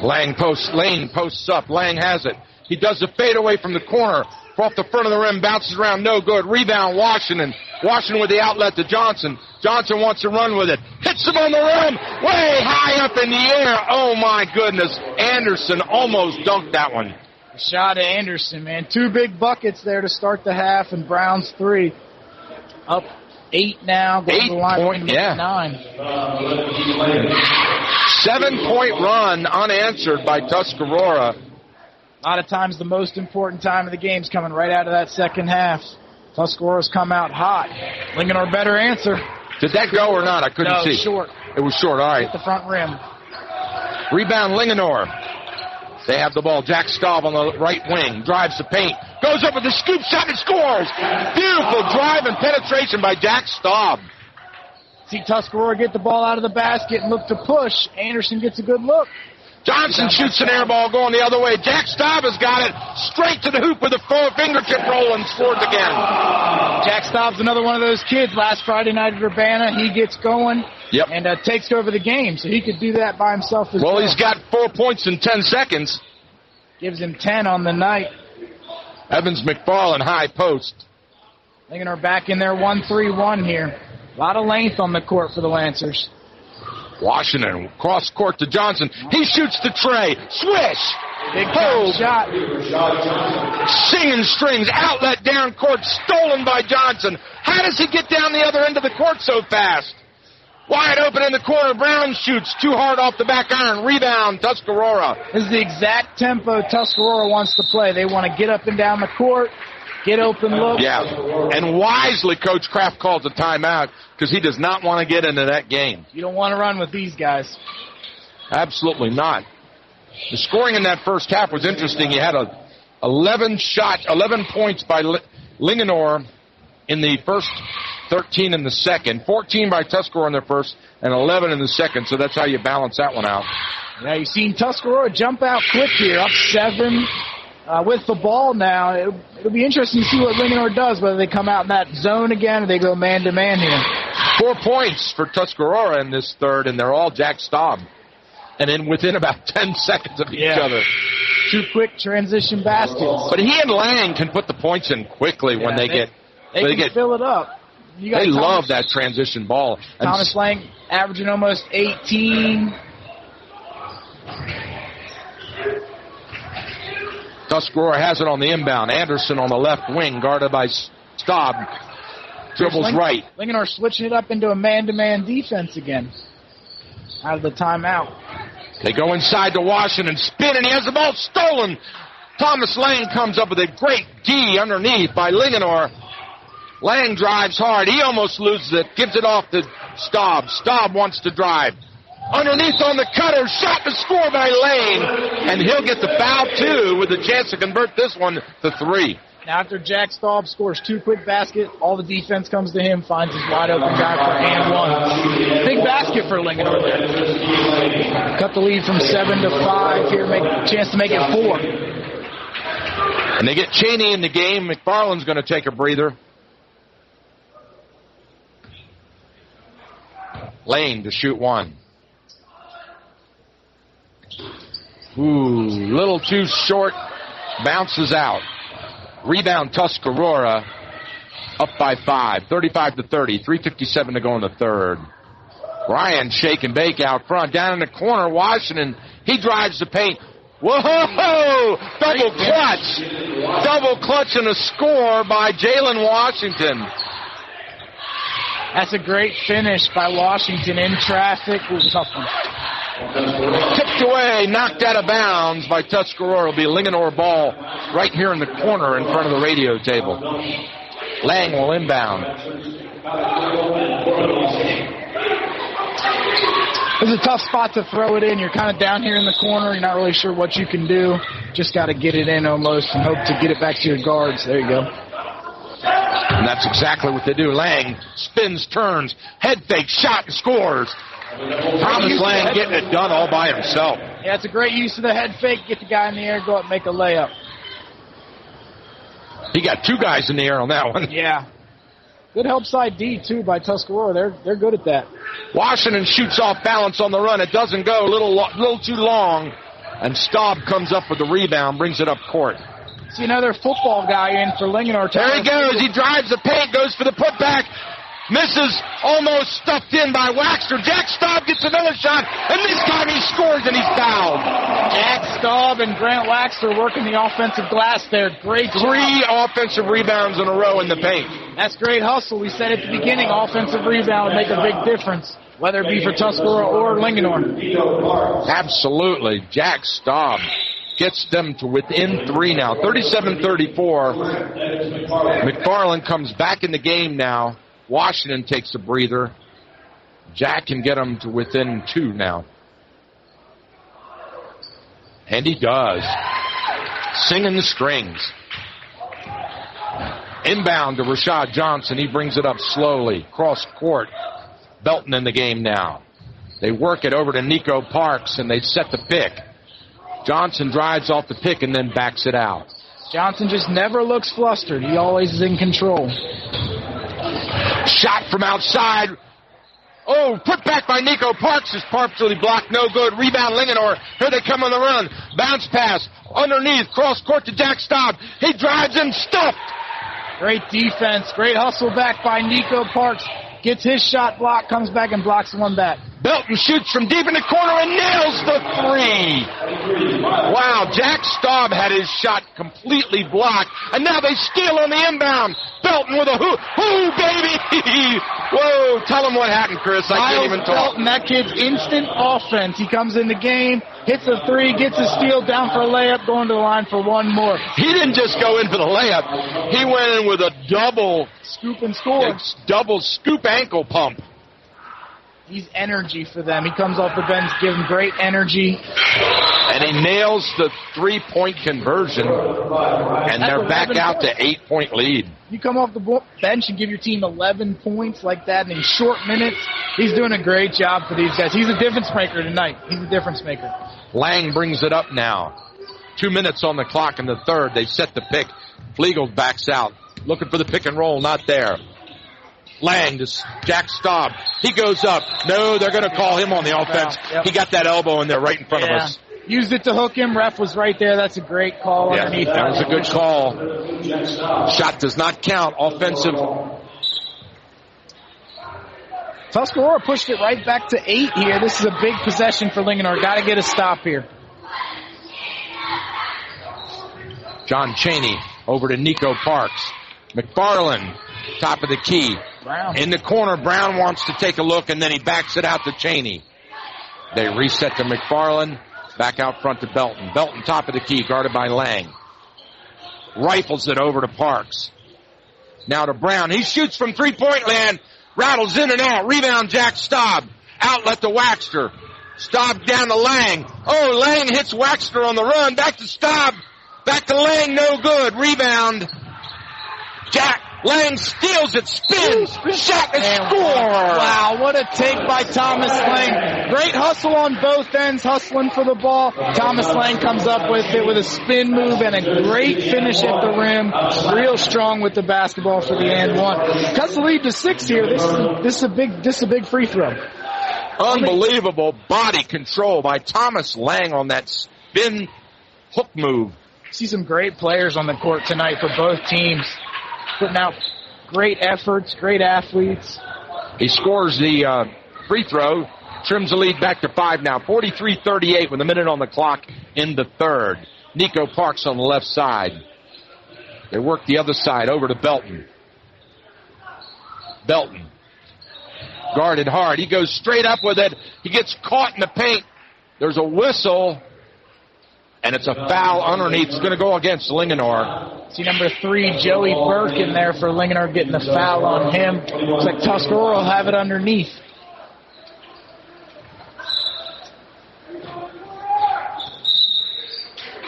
Lane posts up. Lang has it. He does a fadeaway from the corner. Off the front of the rim, bounces around, no good. Rebound, Washington. Washington with the outlet to Johnson. Johnson wants to run with it. Hits him on the rim, way high up in the air. Oh, my goodness. Anderson almost dunked that one. Shot at Anderson, man. 2 big buckets there to start the half, and Brown's 3. Up 8 now. 8 point, 9. 7-point run unanswered by Tuscarora. A lot of times the most important time of the game is coming right out of that second half. Tuscarora's come out hot. Linganore better answer. Did that go or not? I couldn't see. Short. It was short. All right. Hit the front rim. Rebound, Linganore. They have the ball. Jack Staub on the right wing. Drives the paint. Goes up with the scoop shot and scores. Beautiful drive and penetration by Jack Staub. See Tuscarora get the ball out of the basket and look to push. Anderson gets a good look. Johnson shoots an air ball going the other way. Jack Staub has got it straight to the hoop with a fingertip roll and scores again. Jack Staub's another one of those kids. Last Friday night at Urbana, he gets going and takes over the game. So he could do that by himself as well. Well, he's got 4 points in 10 seconds. Gives him 10 on the night. Evans McFarland, high post. Linganore back in there 1-3-1 here. A lot of length on the court for the Lancers. Washington, cross court to Johnson. He shoots the tray. Swish! Big shot. Singing strings. Outlet down court. Stolen by Johnson. How does he get down the other end of the court so fast? Wide open in the corner. Brown shoots too hard off the back iron. Rebound, Tuscarora. This is the exact tempo Tuscarora wants to play. They want to get up and down the court. Get open look. Yeah, and wisely Coach Kraft calls a timeout because he does not want to get into that game. You don't want to run with these guys. Absolutely not. The scoring in that first half was interesting. You had 11 points by Linganore in the first, 13 in the second, 14 by Tuscarora in the first, and 11 in the second, so that's how you balance that one out. Yeah, you've seen Tuscarora jump out quick here, up 7. With the ball now, it'll be interesting to see what Linganore does, whether they come out in that zone again or they go man-to-man here. 4 points for Tuscarora in this third, and they're all Jack Staub. And then within about 10 seconds of each other. 2 quick transition baskets. But he and Lang can put the points in quickly when they get fill it up. They love that transition ball. Thomas Lang averaging almost 18. Tuscarora has it on the inbound. Anderson on the left wing, guarded by Staub. Dribbles right. Linganore switching it up into a man-to-man defense again. Out of the timeout. They go inside to Washington. Spin, and he has the ball stolen. Thomas Lang comes up with a great D underneath by Linganore. Lang drives hard. He almost loses it. Gives it off to Staub. Staub wants to drive. Underneath on the cutter, shot to score by Lane. And he'll get the foul, too, with a chance to convert this one to 3. Now, after Jack Staub scores 2 quick baskets, all the defense comes to him, finds his wide-open guy for and 1. Big basket for Linganore there. Cut the lead from 7 to 5 here, make a chance to make it 4. And they get Cheney in the game. McFarland's going to take a breather. Lane to shoot 1. Ooh, little too short, bounces out. Rebound Tuscarora, up by 5, 35-30, 3:57 to go in the third. Ryan shake and bake out front, down in the corner. Washington, he drives the paint. Whoa! Double clutch and a score by Jalen Washington. That's a great finish by Washington in traffic. It was a tough one. Tipped away, knocked out of bounds by Tuscarora. It'll be a Linganore ball right here in the corner in front of the radio table. Lang will inbound. It's a tough spot to throw it in. You're kind of down here in the corner. You're not really sure what you can do. Just got to get it in almost and hope to get it back to your guards. There you go. And that's exactly what they do. Lang spins, turns, head fake, shot, and scores. Thomas Lang getting it done all by himself. Yeah, it's a great use of the head fake. Get the guy in the air, go up, make a layup. He got 2 guys in the air on that one. Yeah. Good help side D, too, by Tuscarora. They're good at that. Washington shoots off balance on the run. It doesn't go. A little too long. And Staub comes up with the rebound, brings it up court. See another football guy in for Linganore. There he goes. He drives the paint, goes for the putback. Misses, almost stuffed in by Waxter. Jack Staub gets another shot, and this time he scores and he's fouled. Jack Staub and Grant Waxter working the offensive glass there. Great job. 3 offensive rebounds in a row in the paint. That's great hustle. We said at the beginning, offensive rebound would make a big difference, whether it be for Tuscarora or Linganore. Absolutely. Jack Staub gets them to within 3 now. 37-34. McFarland comes back in the game now. Washington takes a breather. Jack can get them to within 2 now. And he does. Singing the strings. Inbound to Rashad Johnson. He brings it up slowly. Cross court. Belton in the game now. They work it over to Nico Parks, and they set the pick. Johnson drives off the pick and then backs it out. Johnson just never looks flustered. He always is in control. Shot from outside. Oh, put back by Nico Parks is partially blocked. No good. Rebound Linganore. Here they come on the run. Bounce pass. Underneath. Cross court to Jack Staub. He drives him. Stuffed. Great defense. Great hustle back by Nico Parks. Gets his shot blocked. Comes back and blocks one back. Belton shoots from deep in the corner and nails the 3. Wow, Jack Staub had his shot completely blocked, and now they steal on the inbound. Belton with a hoo, baby! Whoa, tell him what happened, Chris. I can't even talk. Belton, that kid's instant offense. He comes in the game, hits a 3, gets a steal, down for a layup, going to the line for one more. He didn't just go in for the layup. He went in with a double scoop and score. Double scoop ankle pump. He's energy for them. He comes off the bench, giving great energy. And he nails the 3-point conversion. And they're back out to 8-point lead. You come off the bench and give your team 11 points like that in short minutes. He's doing a great job for these guys. He's a difference maker tonight. He's a difference maker. Lang brings it up now. 2 minutes on the clock in the third. They set the pick. Flegel backs out. Looking for the pick and roll. Not there. Lang to Jack Staub. He goes up. No, they're going to call him on the offense. Yep. He got that elbow in there right in front of us. Used it to hook him. Ref was right there. That's a great call underneath. That was a good call. Shot does not count. Offensive. Tuscarora pushed it right back to 8 here. This is a big possession for Linganore. Got to get a stop here. John Chaney over to Nico Parks. McFarland, top of the key. Brown. In the corner, Brown wants to take a look, and then he backs it out to Chaney. They reset to McFarland. Back out front to Belton. Belton, top of the key, guarded by Lang. Rifles it over to Parks. Now to Brown. He shoots from three-point land. Rattles in and out. Rebound, Jack Staub. Outlet to Waxter. Staub down to Lang. Oh, Lang hits Waxter on the run. Back to Staub. Back to Lang, no good. Rebound. Jack Lang steals it, spins, shot, and score! Wow, what a take by Thomas Lang. Great hustle on both ends, hustling for the ball. Thomas Lang comes up with it with a spin move and a great finish at the rim. Real strong with the basketball for the and one. Cuts the lead to 6 here. This is a big free throw. Unbelievable body control by Thomas Lang on that spin hook move. See some great players on the court tonight for both teams. Putting out great efforts, great athletes. He scores the free throw, trims the lead back to 5 now. 43-38 with a minute on the clock in the third. Nico Parks on the left side. They work the other side over to Belton. Belton. Guarded hard. He goes straight up with it. He gets caught in the paint. There's a whistle. And it's a foul underneath. It's going to go against Linganore. See number 3, Joey Burke in there for Linganore, getting the foul on him. Looks like Tuscarora will have it underneath.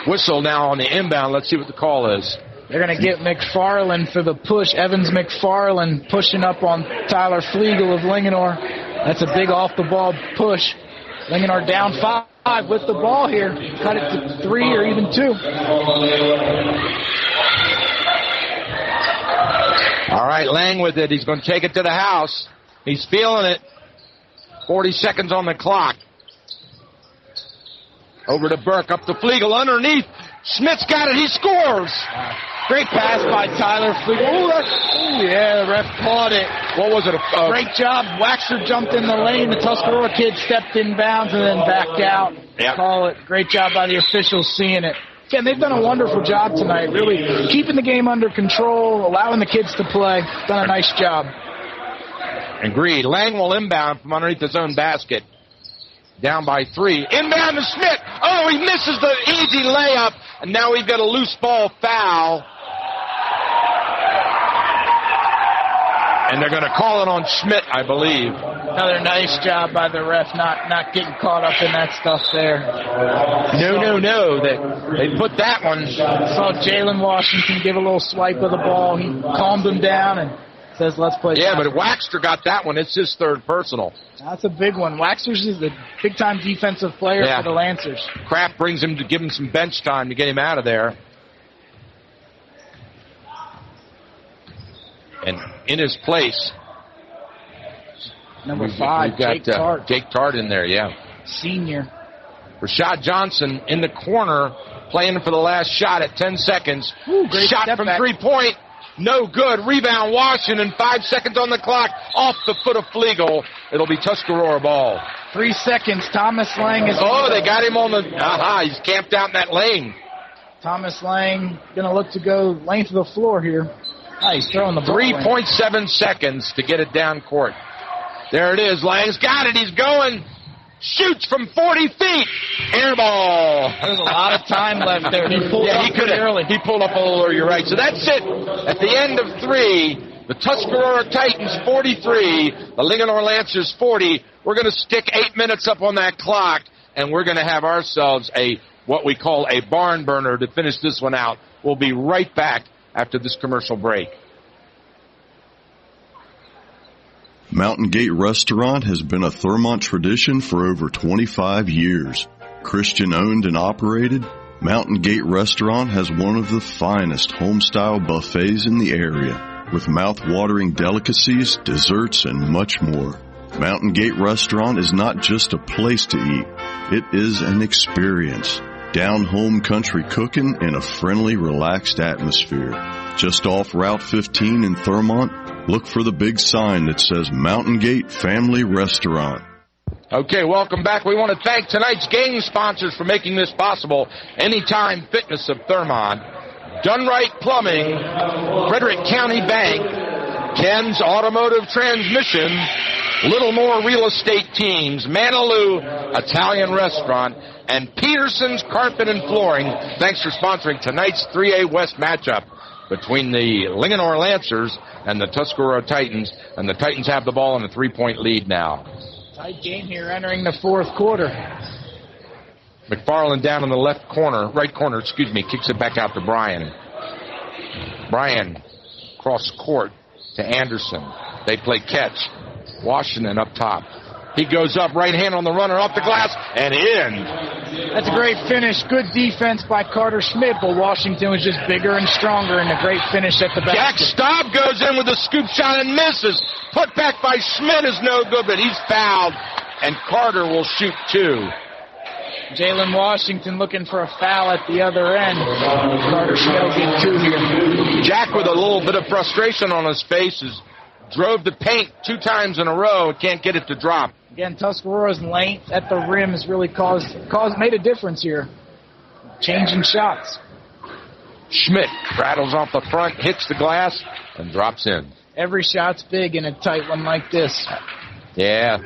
Whistle now on the inbound. Let's see what the call is. They're going to get McFarland for the push. Evans McFarland pushing up on Tyler Flegel of Linganore. That's a big off-the-ball push. Linganore down 5 with the ball here. Cut it to 3 or even 2. All right, Lang with it. He's going to take it to the house. He's feeling it. 40 seconds on the clock. Over to Burke, up to Flegel, underneath. Schmidt's got it. He scores. Great pass by Tyler Flegel. The ref caught it. What was it? Great job. Waxer jumped in the lane. The Tuscarora kid stepped in bounds and then backed out. Yep. Call it. Great job by the officials seeing it. Again, they've done a wonderful job tonight, really keeping the game under control, allowing the kids to play. Done a nice job. Agreed. Lang will inbound from underneath his own basket. Down by 3. Inbound to Schmidt. Oh, he misses the easy layup, and now we've got a loose ball foul. And they're going to call it on Schmidt, I believe. Another nice job by the ref not getting caught up in that stuff there. No. They put that one. Saw Jalen Washington give a little swipe of the ball. He calmed him down and says, let's play. Yeah, but Waxter got that one. It's his third personal. That's a big one. Waxter's is a big-time defensive player for the Lancers. Kraft brings him to give him some bench time to get him out of there. And in his place, number 5, Jake Tart. Jake Tart in there, Senior. Rashad Johnson in the corner, playing for the last shot at 10 seconds. Ooh, great shot from back. 3-point. No good. Rebound Washington. 5 seconds on the clock. Off the foot of Flegel. It'll be Tuscarora ball. 3 seconds. Thomas Lang is... Oh, they got him on the... he's camped out in that lane. Thomas Lang going to look to go length of the floor here. He's throwing the ball. 3.7 seconds to get it down court. There it is. Lang's got it. He's going. Shoots from 40 feet. Air ball. There's a lot of time left there. He pulled up early. He pulled up a little early. You're right. So that's it. At the end of 3, the Tuscarora Titans 43, the Linganore Lancers 40. We're going to stick 8 minutes up on that clock, and we're going to have ourselves what we call a barn burner to finish this one out. We'll be right back after this commercial break. Mountain Gate Restaurant has been a Thurmont tradition for over 25 years. Christian owned and operated, Mountain Gate Restaurant has one of the finest home-style buffets in the area, with mouth-watering delicacies, desserts, and much more. Mountain Gate Restaurant is not just a place to eat, it is an experience. Down-home country cooking in a friendly, relaxed atmosphere. Just off Route 15 in Thurmont, look for the big sign that says Mountain Gate Family Restaurant. Okay, welcome back. We want to thank tonight's game sponsors for making this possible. Anytime Fitness of Thurmont, Done Right Plumbing, Frederick County Bank, Ken's Automotive Transmission, Littlemore Real Estate Teams, Manaloo Italian Restaurant, and Peterson's Carpet and Flooring. Thanks for sponsoring tonight's 3A West matchup between the Linganore Lancers and the Tuscarora Titans. And the Titans have the ball in a 3-point lead now. Tight game here entering the fourth quarter. McFarland down in the right corner, kicks it back out to Bryan. Bryan cross court to Anderson. They play catch. Washington up top. He goes up, right hand on the runner, off the glass, and in. That's a great finish. Good defense by Carter Schmidt, but Washington was just bigger and stronger, and a great finish at the basket. Jack Staub goes in with a scoop shot and misses. Put back by Schmidt is no good, but he's fouled, and Carter will shoot 2. Jalen Washington looking for a foul at the other end. Carter Schmidt will get 2 here. Jack with a little bit of frustration on his face drove the paint 2 times in a row and can't get it to drop. Again, Tuscarora's length at the rim has really made a difference here. Changing shots. Schmidt rattles off the front, hits the glass, and drops in. Every shot's big in a tight one like this. Yeah,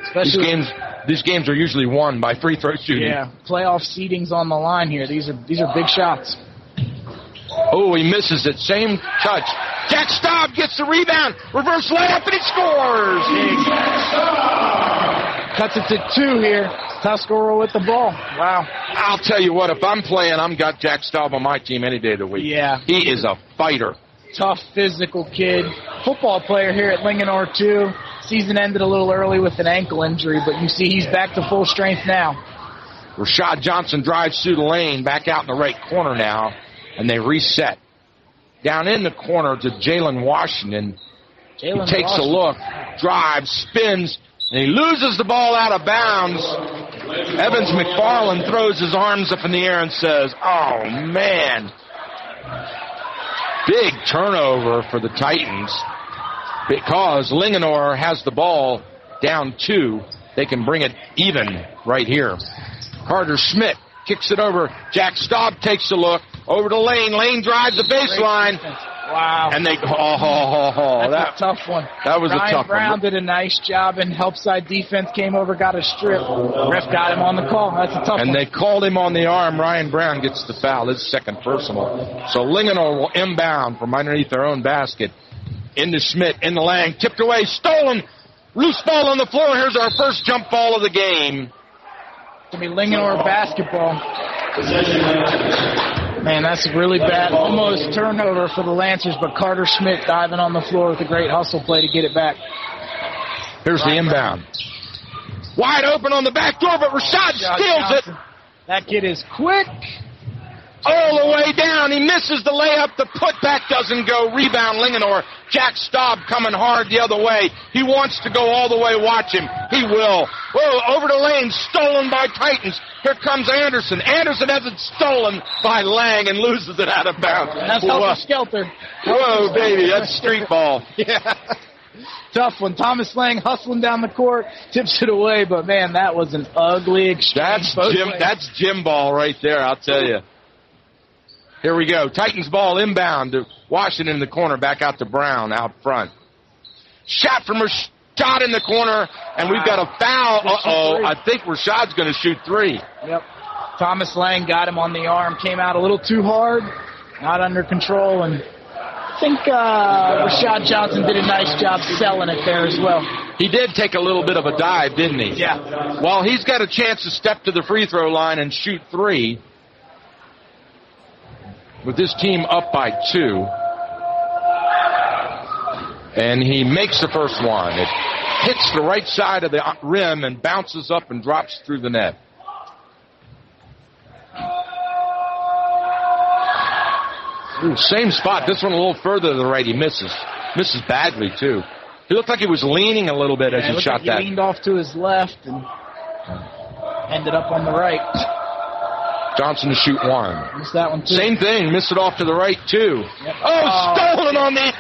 these games are usually won by free throw shooting. Yeah, playoff seeding's on the line here. These are big shots. Oh, he misses it. Same touch. Jack Staub gets the rebound. Reverse layup, and he scores. Cuts it to 2 here. Tuscarora with the ball. Wow. I'll tell you what, if I'm playing, I've got Jack Staub on my team any day of the week. Yeah. He is a fighter. Tough, physical kid. Football player here at Linganore, too. Season ended a little early with an ankle injury, but you see he's back to full strength now. Rashad Johnson drives through the lane, back out in the right corner now, and they reset. Down in the corner to Jalen Washington. He takes a look, drives, spins, and he loses the ball out of bounds. Evans McFarland throws his arms up in the air and says, oh, man. Big turnover for the Titans because Linganore has the ball down 2. They can bring it even right here. Carter Schmidt kicks it over. Jack Staub takes a look. Over to Lane. Lane drives the baseline. Wow. And they, That's a tough one. That was Ryan a tough Brown one. did a nice job, and help side defense came over, got a strip. Ref got him on the call. That's a tough one. And they called him on the arm. Ryan Brown gets the foul, his second personal. So Linganore will inbound from underneath their own basket. Into Schmidt, into Lang, tipped away, stolen. Loose ball on the floor. Here's our first jump ball of the game. It's going to be Linganore basketball. Man, that's really bad. Almost turnover for the Lancers, but Carter Schmidt diving on the floor with a great hustle play to get it back. Here's the inbound. Wide open on the back door, but Rashad steals it. That kid is quick. All the way down. He misses the layup. The putback doesn't go. Rebound, Linganore. Jack Staub coming hard the other way. He wants to go all the way. Watch him. He will. Whoa, over the lane. Stolen by Titans. Here comes Anderson. Anderson has it stolen by Lang and loses it out of bounds. That's helter-skelter. Whoa, baby. That's street ball. Yeah. Tough one. Thomas Lang hustling down the court, tips it away, but man, that was an ugly exchange. That's gym ball right there, I'll tell you. Here we go. Titans ball inbound to Washington in the corner, back out to Brown out front. Shot from Rashad in the corner, and we've got a foul. Uh-oh, I think Rashad's going to shoot three. Yep. Thomas Lang got him on the arm, came out a little too hard, not under control, and I think Rashad Johnson did a nice job selling it there as well. He did take a little bit of a dive, didn't he? Yeah. Well, he's got a chance to step to the free throw line and shoot three. With this team up by 2. And he makes the first one. It hits the right side of the rim and bounces up and drops through the net. Ooh, same spot. This one a little further to the right. He misses. Misses badly, too. He looked like he was leaning a little bit as he shot that. He leaned off to his left and ended up on the right. Johnson to shoot one. Missed that one, too. Same thing. Missed it off to the right, too. Yep. Stolen on the...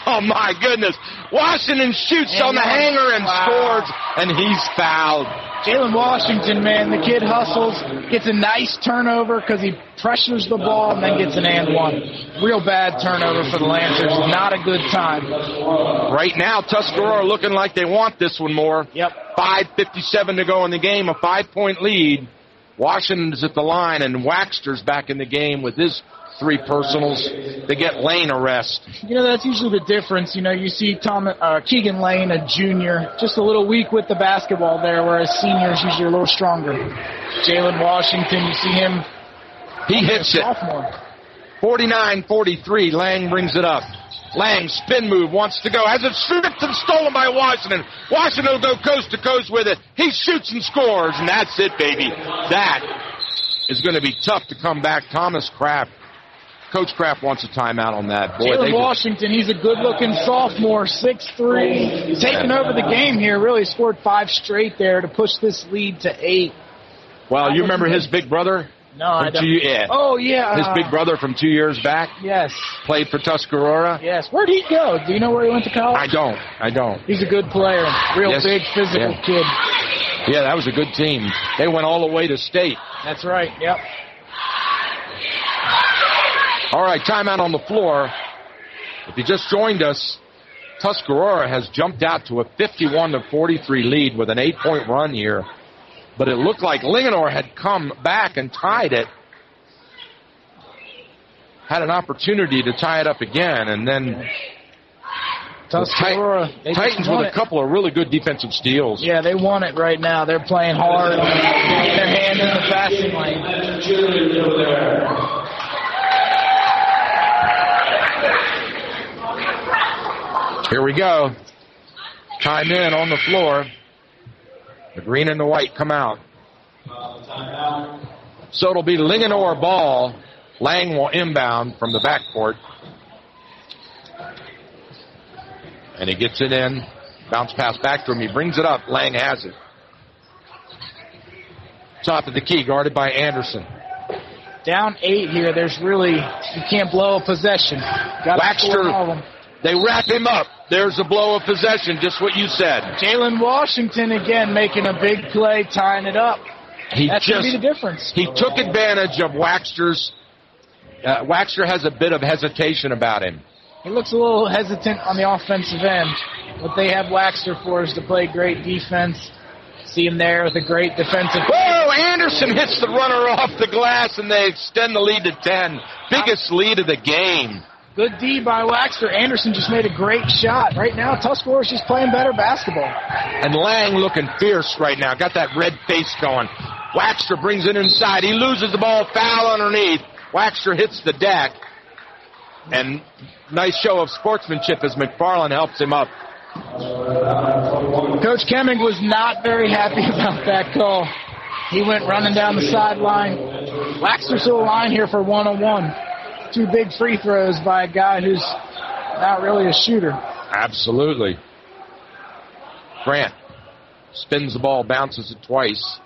Oh, my goodness. Washington shoots on the hanger and scores, and he's fouled. Jalen Washington, man, the kid hustles, gets a nice turnover because he pressures the ball and then gets an and one. Real bad turnover for the Lancers. Not a good time. Right now, Tuscarora looking like they want this one more. Yep. 5:57 to go in the game, a 5-point lead. Washington's at the line, and Waxter's back in the game with his 3 personals. They get Lane a rest. You know, that's usually the difference. You know, you see Keegan Lane, a junior, just a little weak with the basketball there, whereas seniors usually are a little stronger. Jalen Washington, you see him. He hits it. Sophomore. 49-43. Lang brings it up. Lang, spin move, wants to go. Has it stripped and stolen by Washington. Washington will go coast to coast with it. He shoots and scores, and that's it, baby. That is going to be tough to come back. Coach Kraft wants a timeout on that. Boy, Jalen Washington, he's a good-looking sophomore, 6'3", taking over the game here. Really scored 5 straight there to push this lead to 8. Well, you remember his big brother? No, I don't. Yeah. Oh, yeah. His big brother from 2 years back? Yes. Played for Tuscarora? Yes. Where'd he go? Do you know where he went to college? I don't. He's a good player. Real big, physical kid. Yeah, that was a good team. They went all the way to state. That's right, yep. All right, timeout on the floor. If you just joined us, Tuscarora has jumped out to a 51-43 lead with an 8-point run here. But it looked like Linganore had come back and tied it. Had an opportunity to tie it up again, and then Titans with a couple of really good defensive steals. Yeah, they won it right now. They're playing hard. Their hand in the passing lane. Here we go. Time in on the floor. The green and the white come out. So it'll be Linganore ball. Lang will inbound from the backcourt. And he gets it in. Bounce pass back to him. He brings it up. Lang has it. Top of the key, guarded by Anderson. Down 8 here. There's really, you can't blow a possession. Waxter, they wrap him up. There's a blow of possession, just what you said. Jalen Washington again making a big play, tying it up. That's going to be the difference. He took advantage of Waxter's. Waxter has a bit of hesitation about him. He looks a little hesitant on the offensive end. What they have Waxter for is to play great defense. See him there with a great defensive. Whoa! Anderson hits the runner off the glass, and they extend the lead to 10. Biggest lead of the game. Good D by Waxter. Anderson just made a great shot. Right now, Tuscarora's just playing better basketball. And Lang looking fierce right now. Got that red face going. Waxter brings it inside. He loses the ball. Foul underneath. Waxter hits the deck. And nice show of sportsmanship as McFarland helps him up. Coach Kemming was not very happy about that call. He went running down the sideline. Waxter's still line here for 101. 2 big free throws by a guy who's not really a shooter. Absolutely. Grant spins the ball, bounces it twice.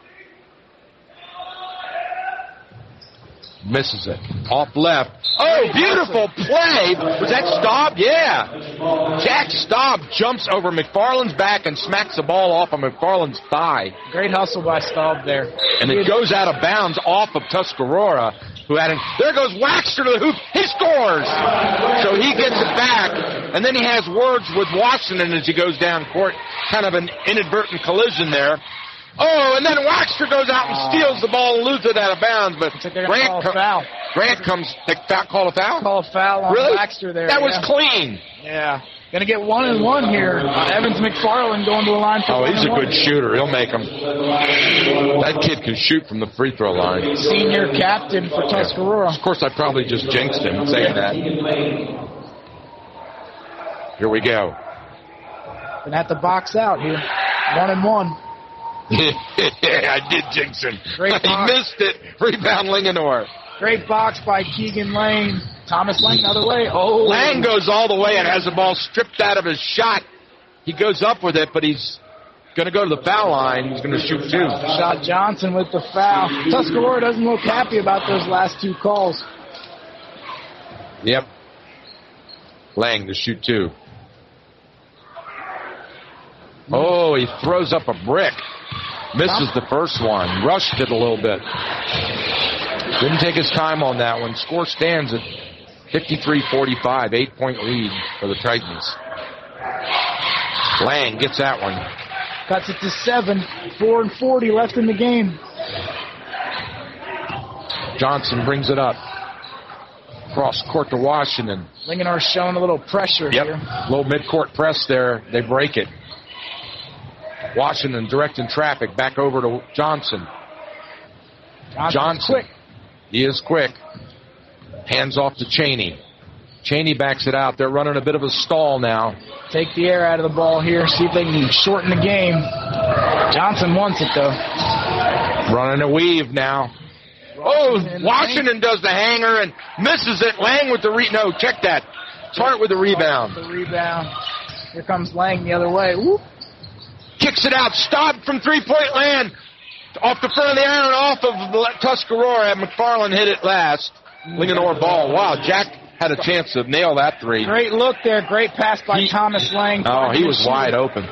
Misses it. Off left. Oh, beautiful play. Was that Staub? Yeah. Jack Staub jumps over McFarland's back and smacks the ball off of McFarland's thigh. Great hustle by Staub there. And it goes out of bounds off of Tuscarora, who had him. There goes Waxter to the hoop. He scores. So he gets it back. And then he has words with Washington as he goes down court. Kind of an inadvertent collision there. Oh, and then Waxter goes out and steals the ball and loses it out of bounds. But Grant comes. They call a foul? Call a foul on really? Waxter there. That was clean. Yeah. Going to get 1-and-1 here. Evans McFarland going to the line for he's a good shooter. He'll make them. That kid can shoot from the free throw line. Senior captain for Tuscarora. Of course, I probably just jinxed him saying that. Here we go. Gonna have to box out here. 1-and-1. I did jinx him. He missed it. Rebound Linganore. Great box by Keegan Lane. Thomas Lang another way. Oh, Lang goes all the way and has the ball stripped out of his shot. He goes up with it, but he's going to go to the foul line. He's going to shoot 2. Shot Johnson with the foul. Tuscarora doesn't look happy about those last 2 calls. Yep. Lang to shoot 2. Oh, he throws up a brick. Misses the first one. Rushed it a little bit. Didn't take his time on that one. Score stands at 53-45. 8-point lead for the Titans. Lang gets that one. Cuts it to 7. 4:40 left in the game. Johnson brings it up. Cross court to Washington. Linganore showing a little pressure here. Little midcourt press there. They break it. Washington directing traffic back over to Johnson. Johnson. Quick. He is quick. Hands off to Chaney. Chaney backs it out. They're running a bit of a stall now. Take the air out of the ball here. See if they can shorten the game. Johnson wants it, though. Running a weave now. Oh, Washington does the hanger and misses it. Lang with the no, check that. Hart with the rebound. Here comes Lang the other way. Whoop. Kicks it out. Stopped from three-point land. Off the front of the iron, off of Tuscarora. McFarland hit it last. Linganore ball. Wow, Jack had a chance to nail that 3. Great look there. Great pass by Thomas Lang. Oh, he was wide open.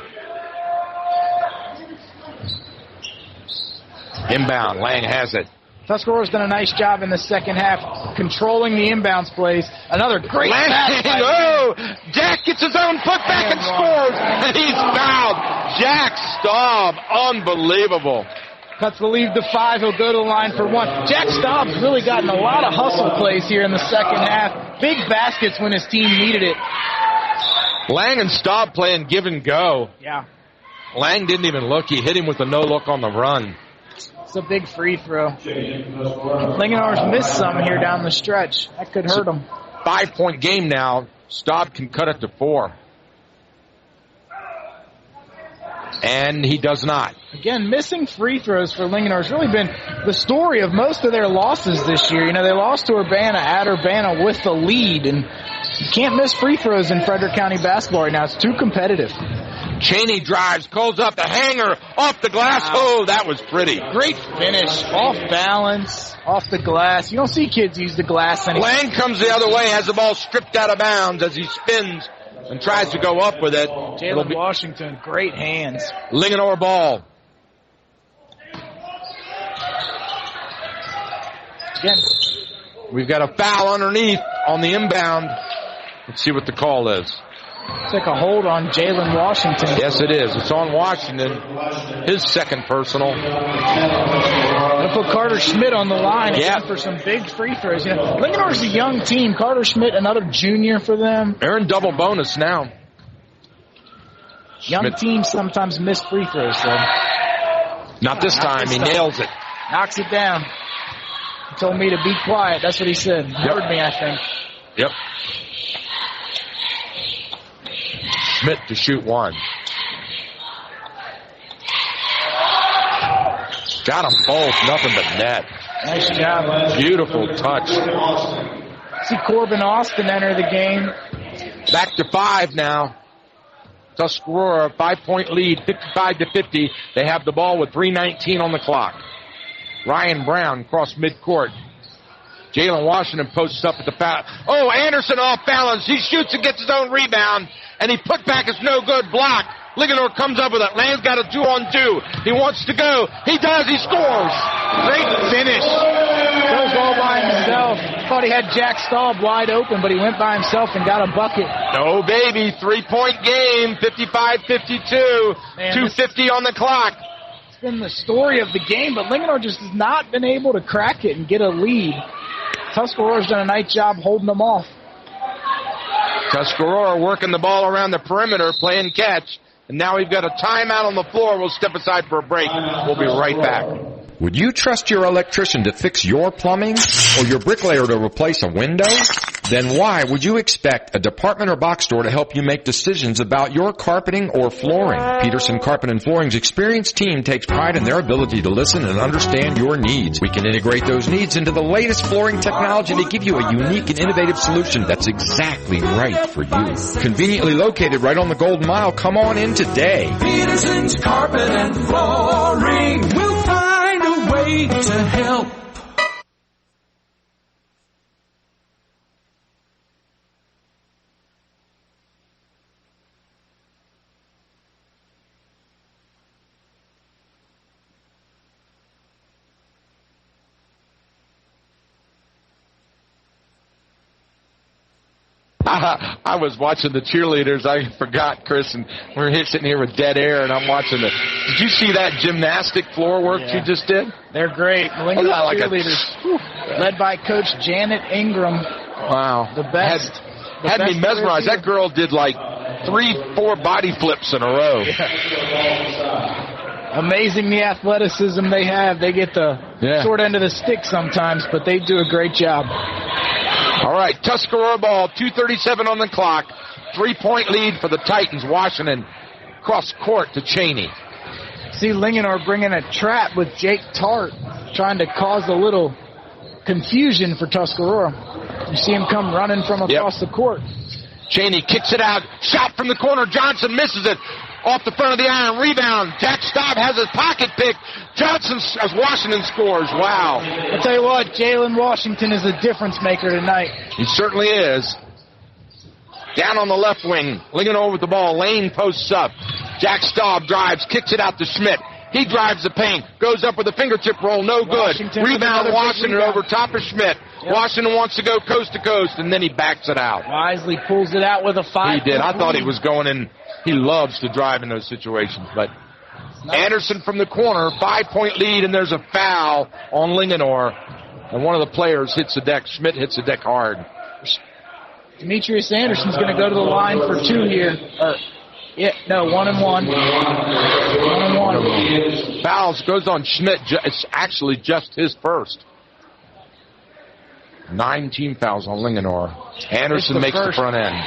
Inbound. Lang has it. Tuscarora's done a nice job in the second half controlling the inbounds plays. Another great pass. Oh, Jack gets his own foot back and scores. And he's fouled. Jack Staub. Unbelievable. Cuts the lead to 5. He'll go to the line for 1. Jack Staub's really gotten a lot of hustle plays here in the second half. Big baskets when his team needed it. Lang and Staub playing give and go. Yeah. Lang didn't even look. He hit him with a no-look on the run. It's a big free throw. Linganore's missed some here down the stretch. That could hurt him. 5-point game now. Staub can cut it to 4. And he does not. Again, missing free throws for Linganore has really been the story of most of their losses this year. You know, they lost to Urbana at Urbana with the lead, and you can't miss free throws in Frederick County basketball right now. It's too competitive. Chaney drives, calls up the hanger, off the glass. Oh, that was pretty. Great finish, off balance, off the glass. You don't see kids use the glass anymore. Lang comes the other way, has the ball stripped out of bounds as he spins and tries to go up with it. Jalen Washington, great hands. Linganore ball. Again, we've got a foul underneath on the inbound. Let's see what the call is. It's like a hold on Jalen Washington. Yes, it is. It's on Washington. His second personal. They'll put Carter Schmidt on the line again for some big free throws. You know, Linganore's a young team. Carter Schmidt, another junior for them. They're in double bonus now. Young teams sometimes miss free throws, though. Not this time. He nails it. Knocks it down. He told me to be quiet. That's what he said. Heard me, I think. Yep. Schmidt to shoot one. Got them both. Nothing but net. Nice job. Beautiful touch. See Corbin Austin enter the game. Back to 5 now. Tuscarora, 5-point lead, 55-50. They have the ball with 3:19 on the clock. Ryan Brown cross midcourt. Jalen Washington posts up at the foul. Oh, Anderson off balance. He shoots and gets his own rebound. And he put back his no good block. Linganore comes up with it. Land's got a 2-on-2. He wants to go. He does. He scores. Great finish. Goes all by himself. Thought he had Jack Staub wide open, but he went by himself and got a bucket. No, baby. 3-point game. 55-52. 2:50 on the clock. It's been the story of the game, but Linganore just has not been able to crack it and get a lead. Tuscarora's done a nice job holding them off. Tuscarora working the ball around the perimeter, playing catch. And now we've got a timeout on the floor. We'll step aside for a break. We'll be right back. Would you trust your electrician to fix your plumbing or your bricklayer to replace a window? Then why would you expect a department or box store to help you make decisions about your carpeting or flooring? Peterson Carpet and Flooring's experienced team takes pride in their ability to listen and understand your needs. We can integrate those needs into the latest flooring technology to give you a unique and innovative solution that's exactly right for you. Conveniently located right on the Golden Mile. Come on in today. Peterson's Carpet and Flooring will find a way to help. I was watching the cheerleaders. I forgot, Chris, and we're sitting here with dead air, and I'm watching it. Did you see that gymnastic floor work you just did? They're great. Linganore cheerleaders, led by Coach Janet Ingram. Wow. The best. Had me mesmerized. That girl did like 3-4 body flips in a row. Yeah. Amazing the athleticism they have. They get the short end of the stick sometimes, but they do a great job. All right, Tuscarora ball, 2:37 on the clock. 3-point lead for the Titans. Washington cross court to Cheney. See Linganore bringing a trap with Jake Tart, trying to cause a little confusion for Tuscarora. You see him come running from across the court. Cheney kicks it out. Shot from the corner. Johnson misses it. Off the front of the iron. Rebound. Jack Staub has his pocket pick. Johnson, as Washington scores. Wow. I'll tell you what, Jalen Washington is a difference maker tonight. He certainly is. Down on the left wing. Linganore with the ball. Lane posts up. Jack Staub drives. Kicks it out to Schmidt. He drives the paint. Goes up with a fingertip roll. No good. Rebound Washington over top of Schmidt. Yep. Washington wants to go coast to coast, and then he backs it out. Wisely pulls it out with a 5. He did. I thought he was going in. He loves to drive in those situations. But Anderson from the corner, 5-point lead, and there's a foul on Linganore. And one of the players hits the deck. Schmidt hits the deck hard. Demetrius Anderson's going to go to the line for 2 here. 1 and 1. 1 and 1. Fouls goes on Schmidt. It's actually just his first. 9 team fouls on Linganore. Anderson makes the front end.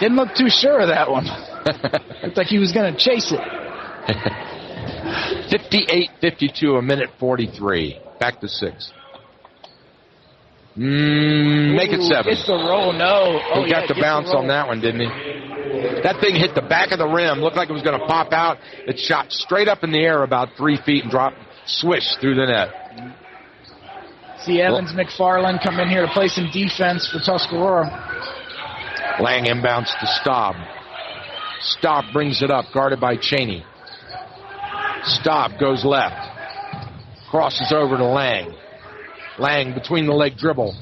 Didn't look too sure of that one. Looked like he was going to chase it. 58-52, a minute 43. Back to 6. Make it 7. It's the roll, no. He got the bounce on that one, didn't he? That thing hit the back of the rim. Looked like it was going to pop out. It shot straight up in the air about 3 feet and dropped, swish through the net. See Evans McFarland come in here to play some defense for Tuscarora. Lang inbounds to Staub. Staub brings it up, guarded by Cheney. Staub goes left. Crosses over to Lang. Lang between the leg dribble.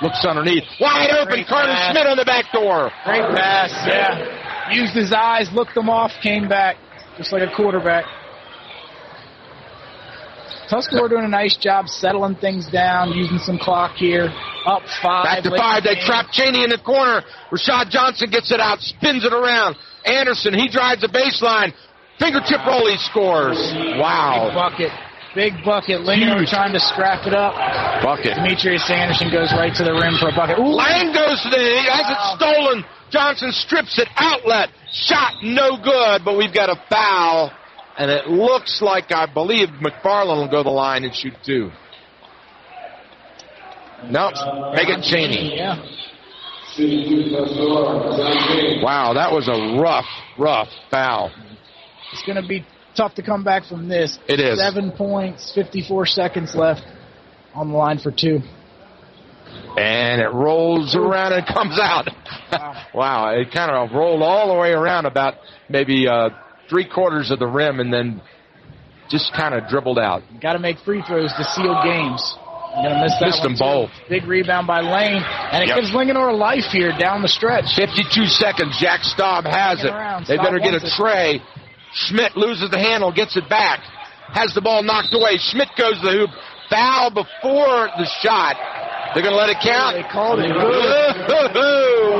Looks underneath. Wide open. Carter Schmidt on the back door. Great pass, yeah. Used his eyes, looked them off, came back, just like a quarterback. Tuscarora doing a nice job settling things down, using some clock here. Up 5. Back to 5. They trap Cheney in the corner. Rashad Johnson gets it out, spins it around. Anderson, he drives the baseline. Fingertip roll, he scores. Wow. Big bucket. Big bucket. Linganore trying to scrap it up. Bucket. Demetrius Anderson goes right to the rim for a bucket. Ooh. Lang goes to he has it stolen. Johnson strips it. Outlet. Shot no good, but we've got a foul. And it looks like, I believe, McFarland will go to the line and shoot 2. No, Megan Cheney. Yeah. Wow, that was a rough foul. It's going to be tough to come back from this. It is. 7 points, 54 seconds left on the line for 2. And it rolls around and comes out. Wow, it kind of rolled all the way around about maybe 3/4 of the rim and then just kind of dribbled out. Got to make free throws to seal games. You're going to miss that. Missed them both. Big rebound by Lane. And it gives Linganore life here down the stretch. 52 seconds. Jack Staub has it. They better get a tray. Schmidt loses the handle, gets it back. Has the ball knocked away. Schmidt goes to the hoop. Foul before the shot. They're going to let it count. They called it good.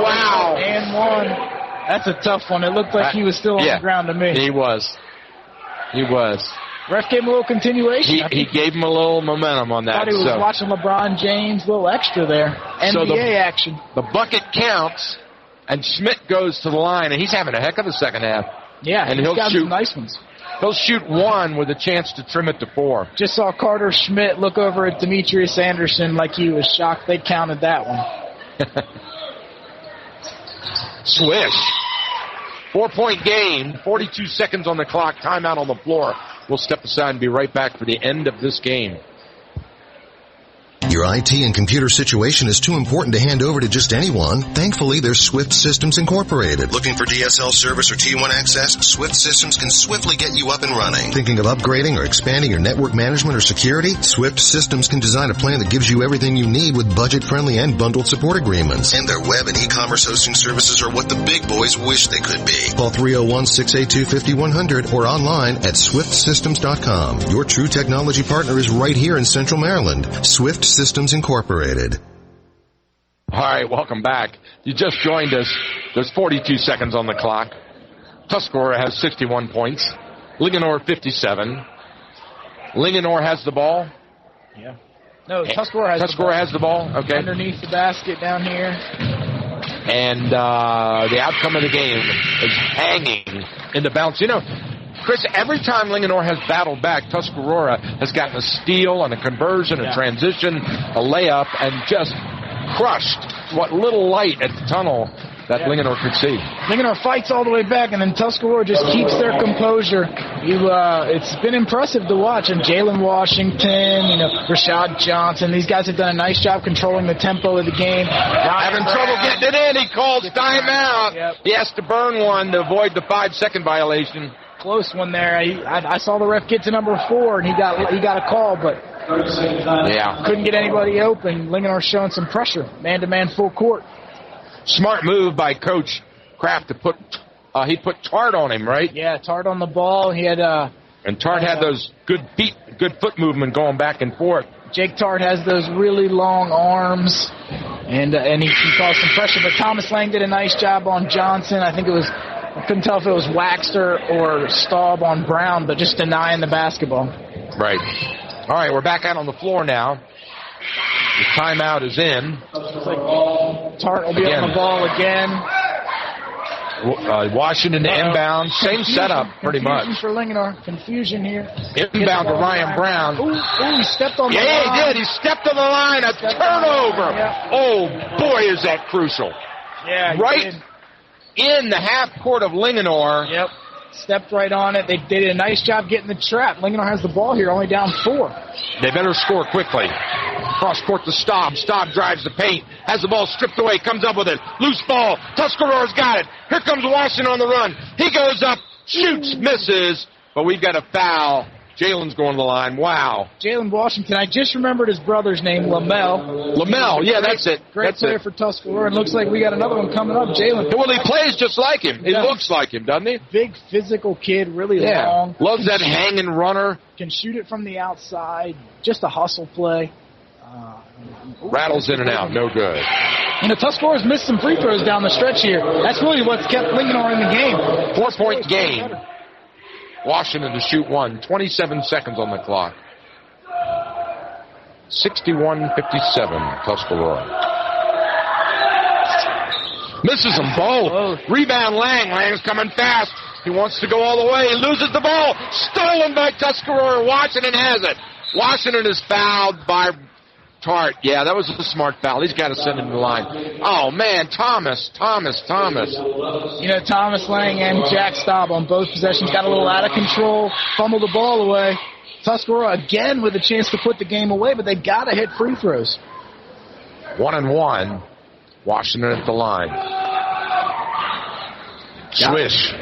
Wow. And 1. That's a tough one. It looked like he was still on the ground to me. He was. Ref gave him a little continuation. He gave him a little momentum on that. I thought he was watching LeBron James, a little extra there. NBA action. The bucket counts, and Schmidt goes to the line, and he's having a heck of a second half. Yeah, and he'll shoot some nice ones. He'll shoot 1 with a chance to trim it to 4. Just saw Carter Schmidt look over at Demetrius Anderson like he was shocked they counted that one. Swish. 4-point game, 42 seconds on the clock, timeout on the floor. We'll step aside and be right back for the end of this game. Your IT and computer situation is too important to hand over to just anyone. Thankfully, there's Swift Systems Incorporated. Looking for DSL service or T1 access? Swift Systems can swiftly get you up and running. Thinking of upgrading or expanding your network management or security? Swift Systems can design a plan that gives you everything you need with budget-friendly and bundled support agreements. And their web and e-commerce hosting services are what the big boys wish they could be. Call 301-682-5100 or online at swiftsystems.com. Your true technology partner is right here in Central Maryland. Swift Systems Incorporated. All right, welcome back. You just joined us. There's 42 seconds on the clock. Tuscarora has 61 points. Linganore 57. Linganore has the ball. Yeah. No, Tuscarora has the ball. Okay. Underneath the basket down here. And the outcome of the game is hanging in the balance. You know, Chris, every time Linganore has battled back, Tuscarora has gotten a steal and a conversion, a transition, a layup, and just crushed what little light at the tunnel that Linganore could see. Linganore fights all the way back, and then Tuscarora just keeps their composure. It's been impressive to watch. And Jalen Washington, Rashad Johnson, these guys have done a nice job controlling the tempo of the game. Having trouble getting it in. He calls timeout. Yep. He has to burn one to avoid the 5-second violation. Close one there. I saw the ref get to number 4, and he got a call, but couldn't get anybody open. Linganore showing some pressure, man-to-man full court. Smart move by Coach Kraft to put Tart on him, right? Yeah, Tart on the ball. He had and Tart had those good foot movement going back and forth. Jake Tart has those really long arms, and he caused some pressure. But Thomas Lang did a nice job on Johnson. I couldn't tell if it was Waxter or Staub on Brown, but just denying the basketball. Right. All right, we're back out on the floor now. The timeout is in. Tart will be on the ball again. Washington to inbound. Same setup, pretty much. Confusion for Linganore. Confusion here. Inbound to Ryan Brown. Ooh, he stepped on the line. Yeah, he did. He stepped on the line. A turnover. Oh, boy, is that crucial. Yeah, right in the half court of Linganore. Yep. Stepped right on it. They did a nice job getting the trap. Linganore has the ball here, only down 4. They better score quickly. Cross court to Staub. Staub drives the paint. Has the ball stripped away. Comes up with it. Loose ball. Tuscarora's got it. Here comes Washington on the run. He goes up. Shoots. Misses. But we've got a foul. Jalen's going to the line. Wow. Jalen Washington, I just remembered his brother's name, Lamel. Lamel, yeah, that's it. Great player for Tuscarora, and looks like we got another one coming up. Jalen. Well, he plays just like him. He looks like him, doesn't he? Big physical kid, really long. Loves that hanging runner. Can shoot it from the outside. Just a hustle play. Rattles in and out. No good. Tuscarora's missed some free throws down the stretch here. That's really what's kept Linganore in the game. 4-point game. Washington to shoot one. 27 seconds on the clock. 61-57, Tuscarora. Misses them both. Rebound Lang. Lang's coming fast. He wants to go all the way. He loses the ball. Stolen by Tuscarora. Washington has it. Washington is fouled by Tart. Yeah, that was a smart foul. He's got to send him to the line. Oh, man, Thomas. Thomas Lang and Jack Staub on both possessions got a little out of control, fumbled the ball away. Tuscarora again with a chance to put the game away, but they got to hit free throws. 1-1. Washington at the line. Swish.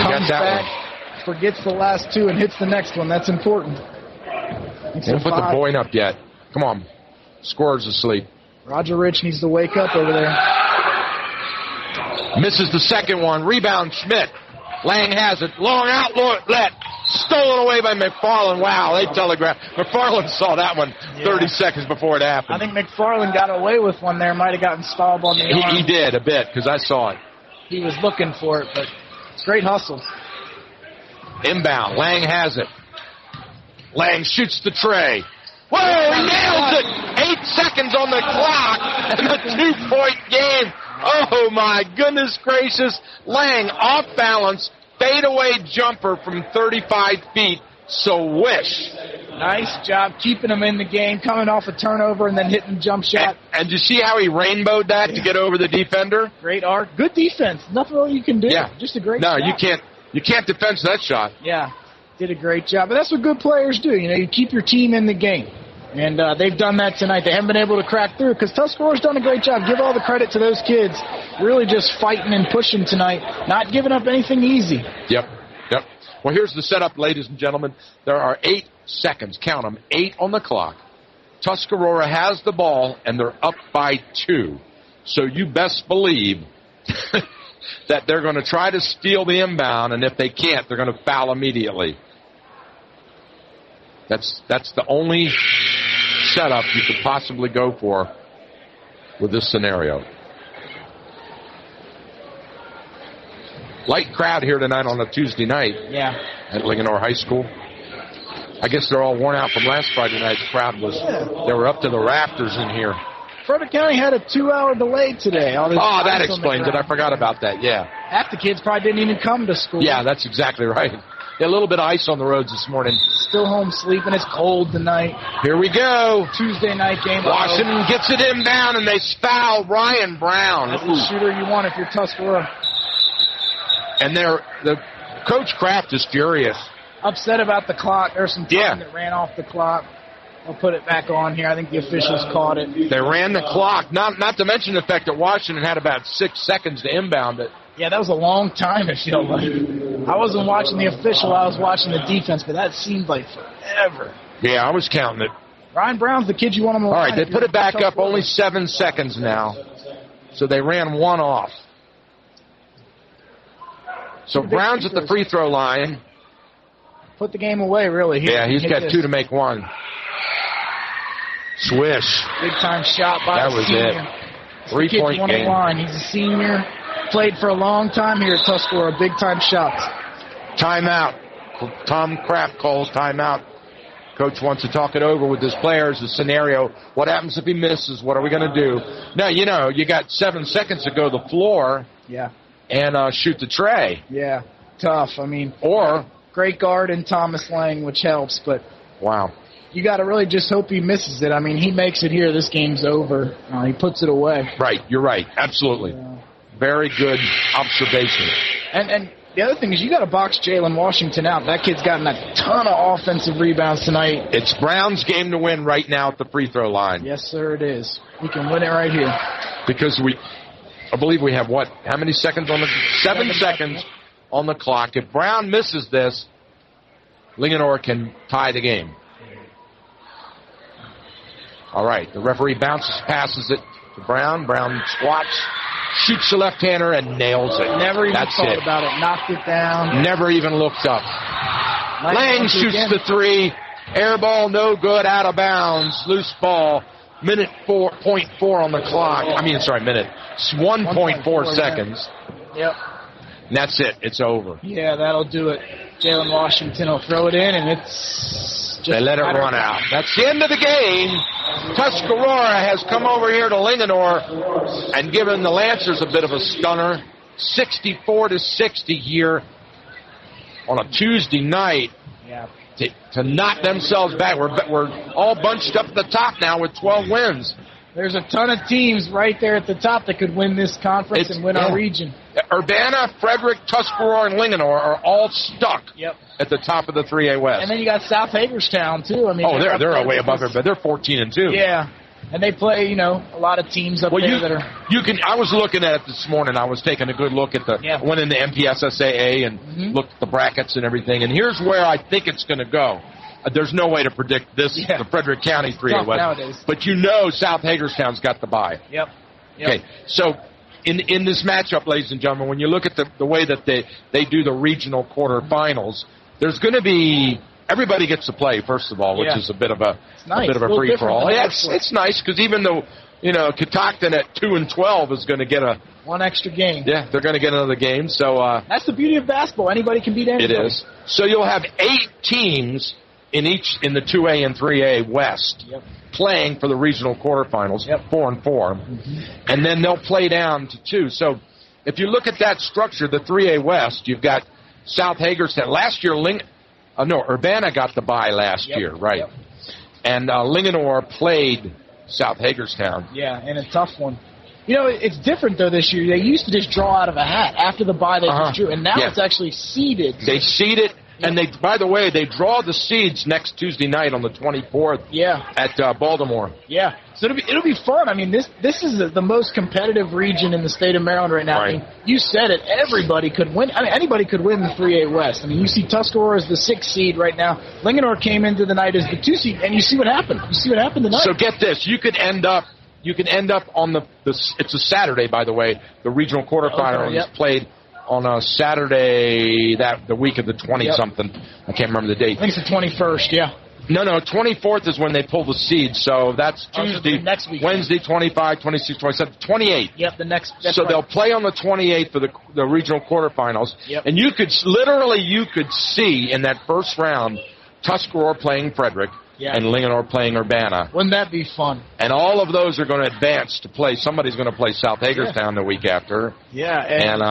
Comes back, forgets the last two, and hits the next one. That's important. Don't put the point up yet. Come on. Scorer's asleep. Roger Rich needs to wake up over there. Misses the second one. Rebound Schmidt. Lang has it. Long outlet. Stolen away by McFarland. Wow, they telegraphed. McFarland saw that one 30 seconds before it happened. I think McFarland got away with one there. Might have gotten Staub on the arm. He did a bit because I saw it. He was looking for it, but it's great hustle. Inbound. Lang has it. Lang shoots the tray. Whoa, he nails it! 8 seconds on the clock, and a 2-point game. Oh, my goodness gracious. Lang off balance, fadeaway jumper from 35 feet. So wish. Nice job keeping him in the game, coming off a turnover and then hitting the jump shot. And you see how he rainbowed that to get over the defender? Great arc. Good defense. Nothing really you can do. Yeah. Just a great shot. No, you can't defend that shot. Yeah. Did a great job. But that's what good players do. You keep your team in the game. And they've done that tonight. They haven't been able to crack through because Tuscarora's done a great job. Give all the credit to those kids. Really just fighting and pushing tonight. Not giving up anything easy. Yep. Well, here's the setup, ladies and gentlemen. There are 8 seconds. Count them. 8 on the clock. Tuscarora has the ball, and they're up by 2. So you best believe that they're going to try to steal the inbound, and if they can't, they're going to foul immediately. That's the only setup you could possibly go for with this scenario. Light crowd here tonight on a Tuesday night at Linganore High School. I guess they're all worn out from last Friday night's crowd. They were up to the rafters in here. Frederick County had a 2-hour delay today. That explains it. I forgot about that, yeah. Half the kids probably didn't even come to school. Yeah, that's exactly right. A little bit of ice on the roads this morning. Still home sleeping. It's cold tonight. Here we go. Tuesday night game. Washington gets it inbound, and they foul Ryan Brown. That's the shooter you want if you're Tuscarora. And the Coach Kraft is furious. Upset about the clock. There's some time that ran off the clock. I'll put it back on here. I think the officials caught it. They ran the clock. Not to mention the fact that Washington had about 6 seconds to inbound it. Yeah, that was a long time, it felt like. I wasn't watching the official. I was watching the defense, but that seemed like forever. Yeah, I was counting it. Ryan Brown's the kid you want on the line. All right, they put it back up. Only 7 seconds now. So they ran one off. So Brown's at the free throw line. Put the game away, really. Yeah, he's got 2 to make 1. Swish. Big time shot by the senior. That was it. 3-point game. Line. He's a senior. Played for a long time here at Tuscarora. Big time shots. Timeout. Tom Kraft calls timeout. Coach wants to talk it over with his players, the scenario. What happens if he misses? What are we going to do? Now, you got 7 seconds to go to the floor. Yeah. And shoot the tray. Yeah. Tough. Or great guard in Thomas Lang, which helps, but wow. You got to really just hope he misses it. He makes it here. This game's over. He puts it away. Right. You're right. Absolutely. Very good observation. And the other thing is you got to box Jalen Washington out. That kid's gotten a ton of offensive rebounds tonight. It's Brown's game to win right now at the free throw line. Yes, sir, it is. We can win it right here. Because I believe we have how many seconds on the 7 seconds on the clock. If Brown misses this, Linganore can tie the game. All right, the referee passes it to Brown. Brown squats, shoots the left-hander, and nails it. Never even That's thought it. about it. Knocked it down. Never even looked up. Lang shoots again. the three. Air ball, no good, out of bounds. Loose ball. Minute 4.4 on the clock. Minute. It's 1.4 seconds. Yep. And that's it. It's over. Yeah, that'll do it. Jalen Washington will throw it in, and it's just... They let it run out. That's the end of the game. Tuscarora has come over here to Linganore and given the Lancers a bit of a stunner. 64-60 here on a Tuesday night. Yeah. To knock themselves back. We're all bunched up at the top now with 12 wins. There's a ton of teams right there at the top that could win this conference and win our region. Urbana, Frederick, Tuscarora, and Linganore are all stuck at the top of the 3A West. And then you got South Hagerstown, too. They're way above there, but they're 14-2. Yeah. And they play, a lot of teams up there that are... I was looking at it this morning. I was taking a good look at went into MPSSAA and looked at the brackets and everything. And here's where I think it's going to go. There's no way to predict this, the Frederick County 3A West. Nowadays. But South Hagerstown's got the bye. Yep. Okay, so in this matchup, ladies and gentlemen, when you look at the way that they do the regional quarterfinals, there's going to be... Everybody gets to play, first of all, which is a bit of a free-for-all. Yeah, it's nice because even though, Catoctin at 2-12 is going to get one extra game. Yeah, they're going to get another game. So that's the beauty of basketball. Anybody can beat anybody. It is. So you'll have 8 teams in the 2A and 3A West playing for the regional quarterfinals, 4 and 4, and then they'll play down to 2. So if you look at that structure, the 3A West, you've got South Hagerstown. Last year, Urbana got the bye last year, right? And Linganore played South Hagerstown. Yeah, and a tough one. It's different, though, this year. They used to just draw out of a hat. After the bye, they just drew. And now it's actually seeded. They seed it. And by the way, they draw the seeds next Tuesday night on the 24th at Baltimore. Yeah. So it'll be fun. This is the most competitive region in the state of Maryland right now. Right. You said it. Everybody could win. Anybody could win the 3A West. You see Tuscarora as the 6th seed right now. Linganore came into the night as the 2 seed, and you see what happened. You see what happened tonight. So get this. You could end up on it's a Saturday, by the way. The regional quarterfinal is played on a Saturday, the week of the 20-something. I can't remember the date. I think it's the 21st, yeah. No, 24th is when they pull the seeds, so that's Tuesday, next week. Wednesday, 25, 26, 27, 28. Yep, so they'll play on the 28th for the regional quarterfinals. Yep. And you could see in that first round Tuscarora playing Frederick and Linganore playing Urbana. Wouldn't that be fun? And all of those are going to advance to play. Somebody's going to play South Hagerstown the week after. Yeah. And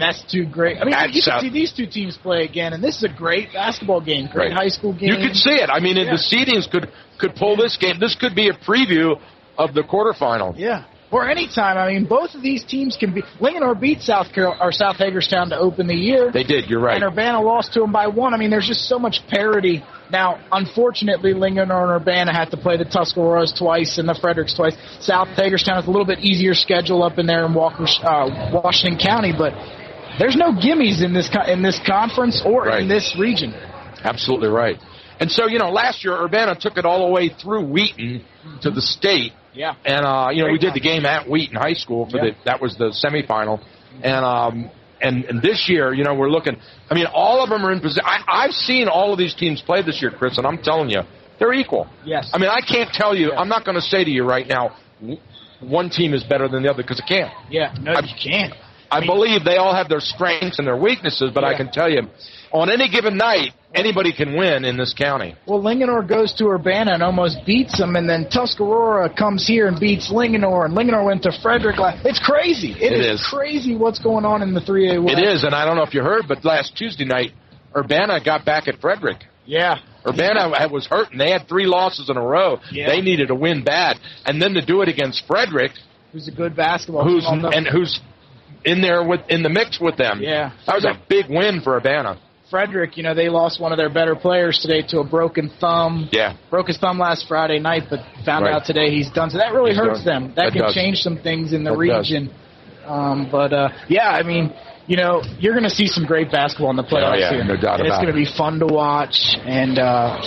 that's two great. You can see these two teams play again, and this is a great basketball game, great high school game. You could see it. The seedings could pull this game. This could be a preview of the quarterfinal. Yeah. Or any time. Both of these teams can be. Linganore beat South Hagerstown to open the year. They did. You're right. And Urbana lost to them by 1. There's just so much parity. Now, unfortunately, Linganore and Urbana had to play the Tuscaroras twice and the Fredericks twice. South Hagerstown has a little bit easier schedule up in there in Washington County, but there's no gimmies in this conference or in this region. Absolutely right. And so, last year Urbana took it all the way through Wheaton to the state. Yeah. And, we did the game at Wheaton High School. That was the semifinal. And this year, we're looking. All of them are in position. I've seen all of these teams play this year, Chris, and I'm telling you, they're equal. Yes. I can't tell you. I'm not going to say to you right now, one team is better than the other because it can't. Yeah, no, you can't. I believe they all have their strengths and their weaknesses, but I can tell you, on any given night, anybody can win in this county. Well, Linganore goes to Urbana and almost beats them, and then Tuscarora comes here and beats Linganore, and Linganore went to Frederick. It's crazy. It is crazy what's going on in the 3A West. It is, and I don't know if you heard, but last Tuesday night, Urbana got back at Frederick. Yeah. Urbana was hurt, and they had 3 losses in a row. Yeah. They needed to win bad. And then to do it against Frederick, who's a good basketball team. Who's in there in the mix with them. Yeah. That was a big win for Urbana. Frederick, they lost one of their better players today to a broken thumb. Yeah. Broke his thumb last Friday night, but found out today he's done. So that really hurts them. That can change some things in the region. you know, you're going to see some great basketball in the playoffs here. No doubt about it. It's going to be fun to watch and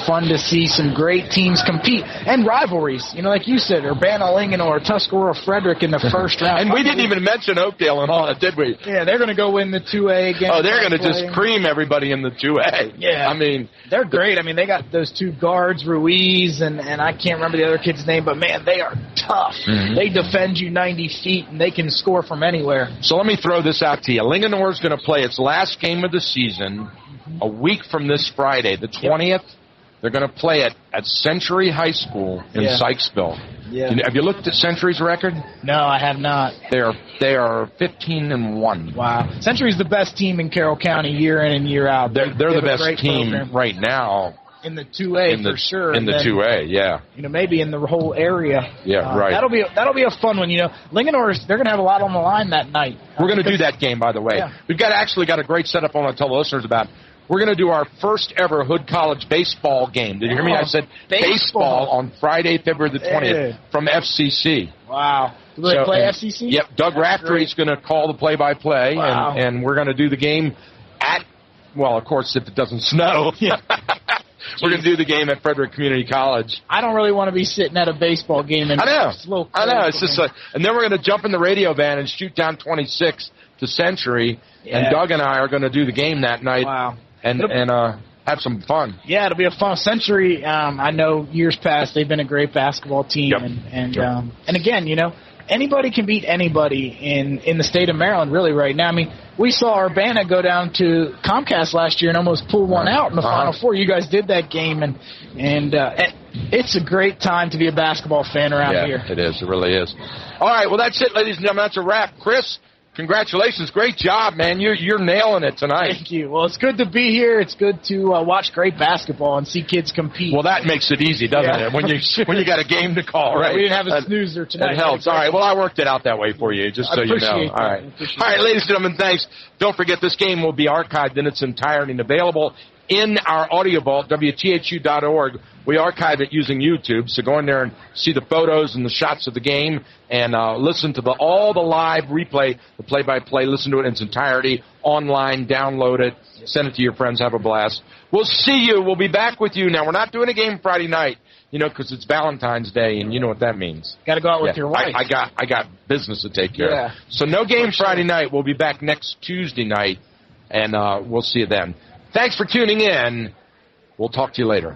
fun to see some great teams compete and rivalries. You know, like you said, Urbana-Linganore, Tuscarora, Frederick in the first round. And we didn't even mention Oakdale and all that, did we? Yeah, they're going to go win the 2A again. Oh, they're going to just cream everybody in the 2A. Yeah. I mean, they're great. I mean, they got those two guards, Ruiz, and I can't remember the other kid's name, but, man, they are tough. Mm-hmm. They defend you 90 feet, and they can score from anywhere. So let me throw this out to you. Linganore is going to play its last game of the season a week from this Friday, the 20th. Yep. They're going to play it at Century High School in Sykesville. Yeah. Have you looked at Century's record? No, I have not. They are 15-1. Wow. Century's the best team in Carroll County year in and year out. They're the best team right now. In the 2A for sure. In the 2A, yeah. You know, maybe in the whole area. Yeah, right. That'll be a fun one. You know, Linganore, they're going to have a lot on the line that night. We're going to do that game, by the way. Yeah. We've got a great setup I want to tell the listeners about. We're going to do our first ever Hood College baseball game. Did you hear me? I said baseball on Friday, February the 20th from FCC. Wow. Do they play FCC? Yep. Doug Raftery's going to call the play-by-play, and we're going to do the game at, well, of course, if it doesn't snow. We're going to do the game at Frederick Community College. I don't really want to be sitting at a baseball game. And I know. It's just and then we're going to jump in the radio van and shoot down 26 to Century, and Doug and I are going to do the game that night. Wow. And have some fun. Yeah, it'll be a fun Century. I know years past they've been a great basketball team, and again, you know, anybody can beat anybody in the state of Maryland really right now. I mean, we saw Urbana go down to Comcast last year and almost pull one out in the Final Four. You guys did that game, and it's a great time to be a basketball fan around here. It is. It really is. All right, well, that's it, ladies and gentlemen. That's a wrap. Chris, congratulations. Great job, man. You're nailing it tonight. Thank you. Well, it's good to be here. It's good to watch great basketball and see kids compete. Well, that makes it easy, doesn't it? When you got a game to call, right? We didn't have a snoozer tonight. It helps. All right. Well, I worked it out that way for you, just so you know. All right. All right, ladies and gentlemen, thanks. Don't forget this game will be archived in its entirety and available in our audio vault, WTHU.org. We archive it using YouTube, so go in there and see the photos and the shots of the game and listen to all the live replay, the play-by-play. Listen to it in its entirety online, download it, send it to your friends, have a blast. We'll see you. We'll be back with you. Now, we're not doing a game Friday night, you know, because it's Valentine's Day, and you know what that means. Got to go out with your wife. I got business to take care of. So no game Friday night. We'll be back next Tuesday night, and we'll see you then. Thanks for tuning in. We'll talk to you later.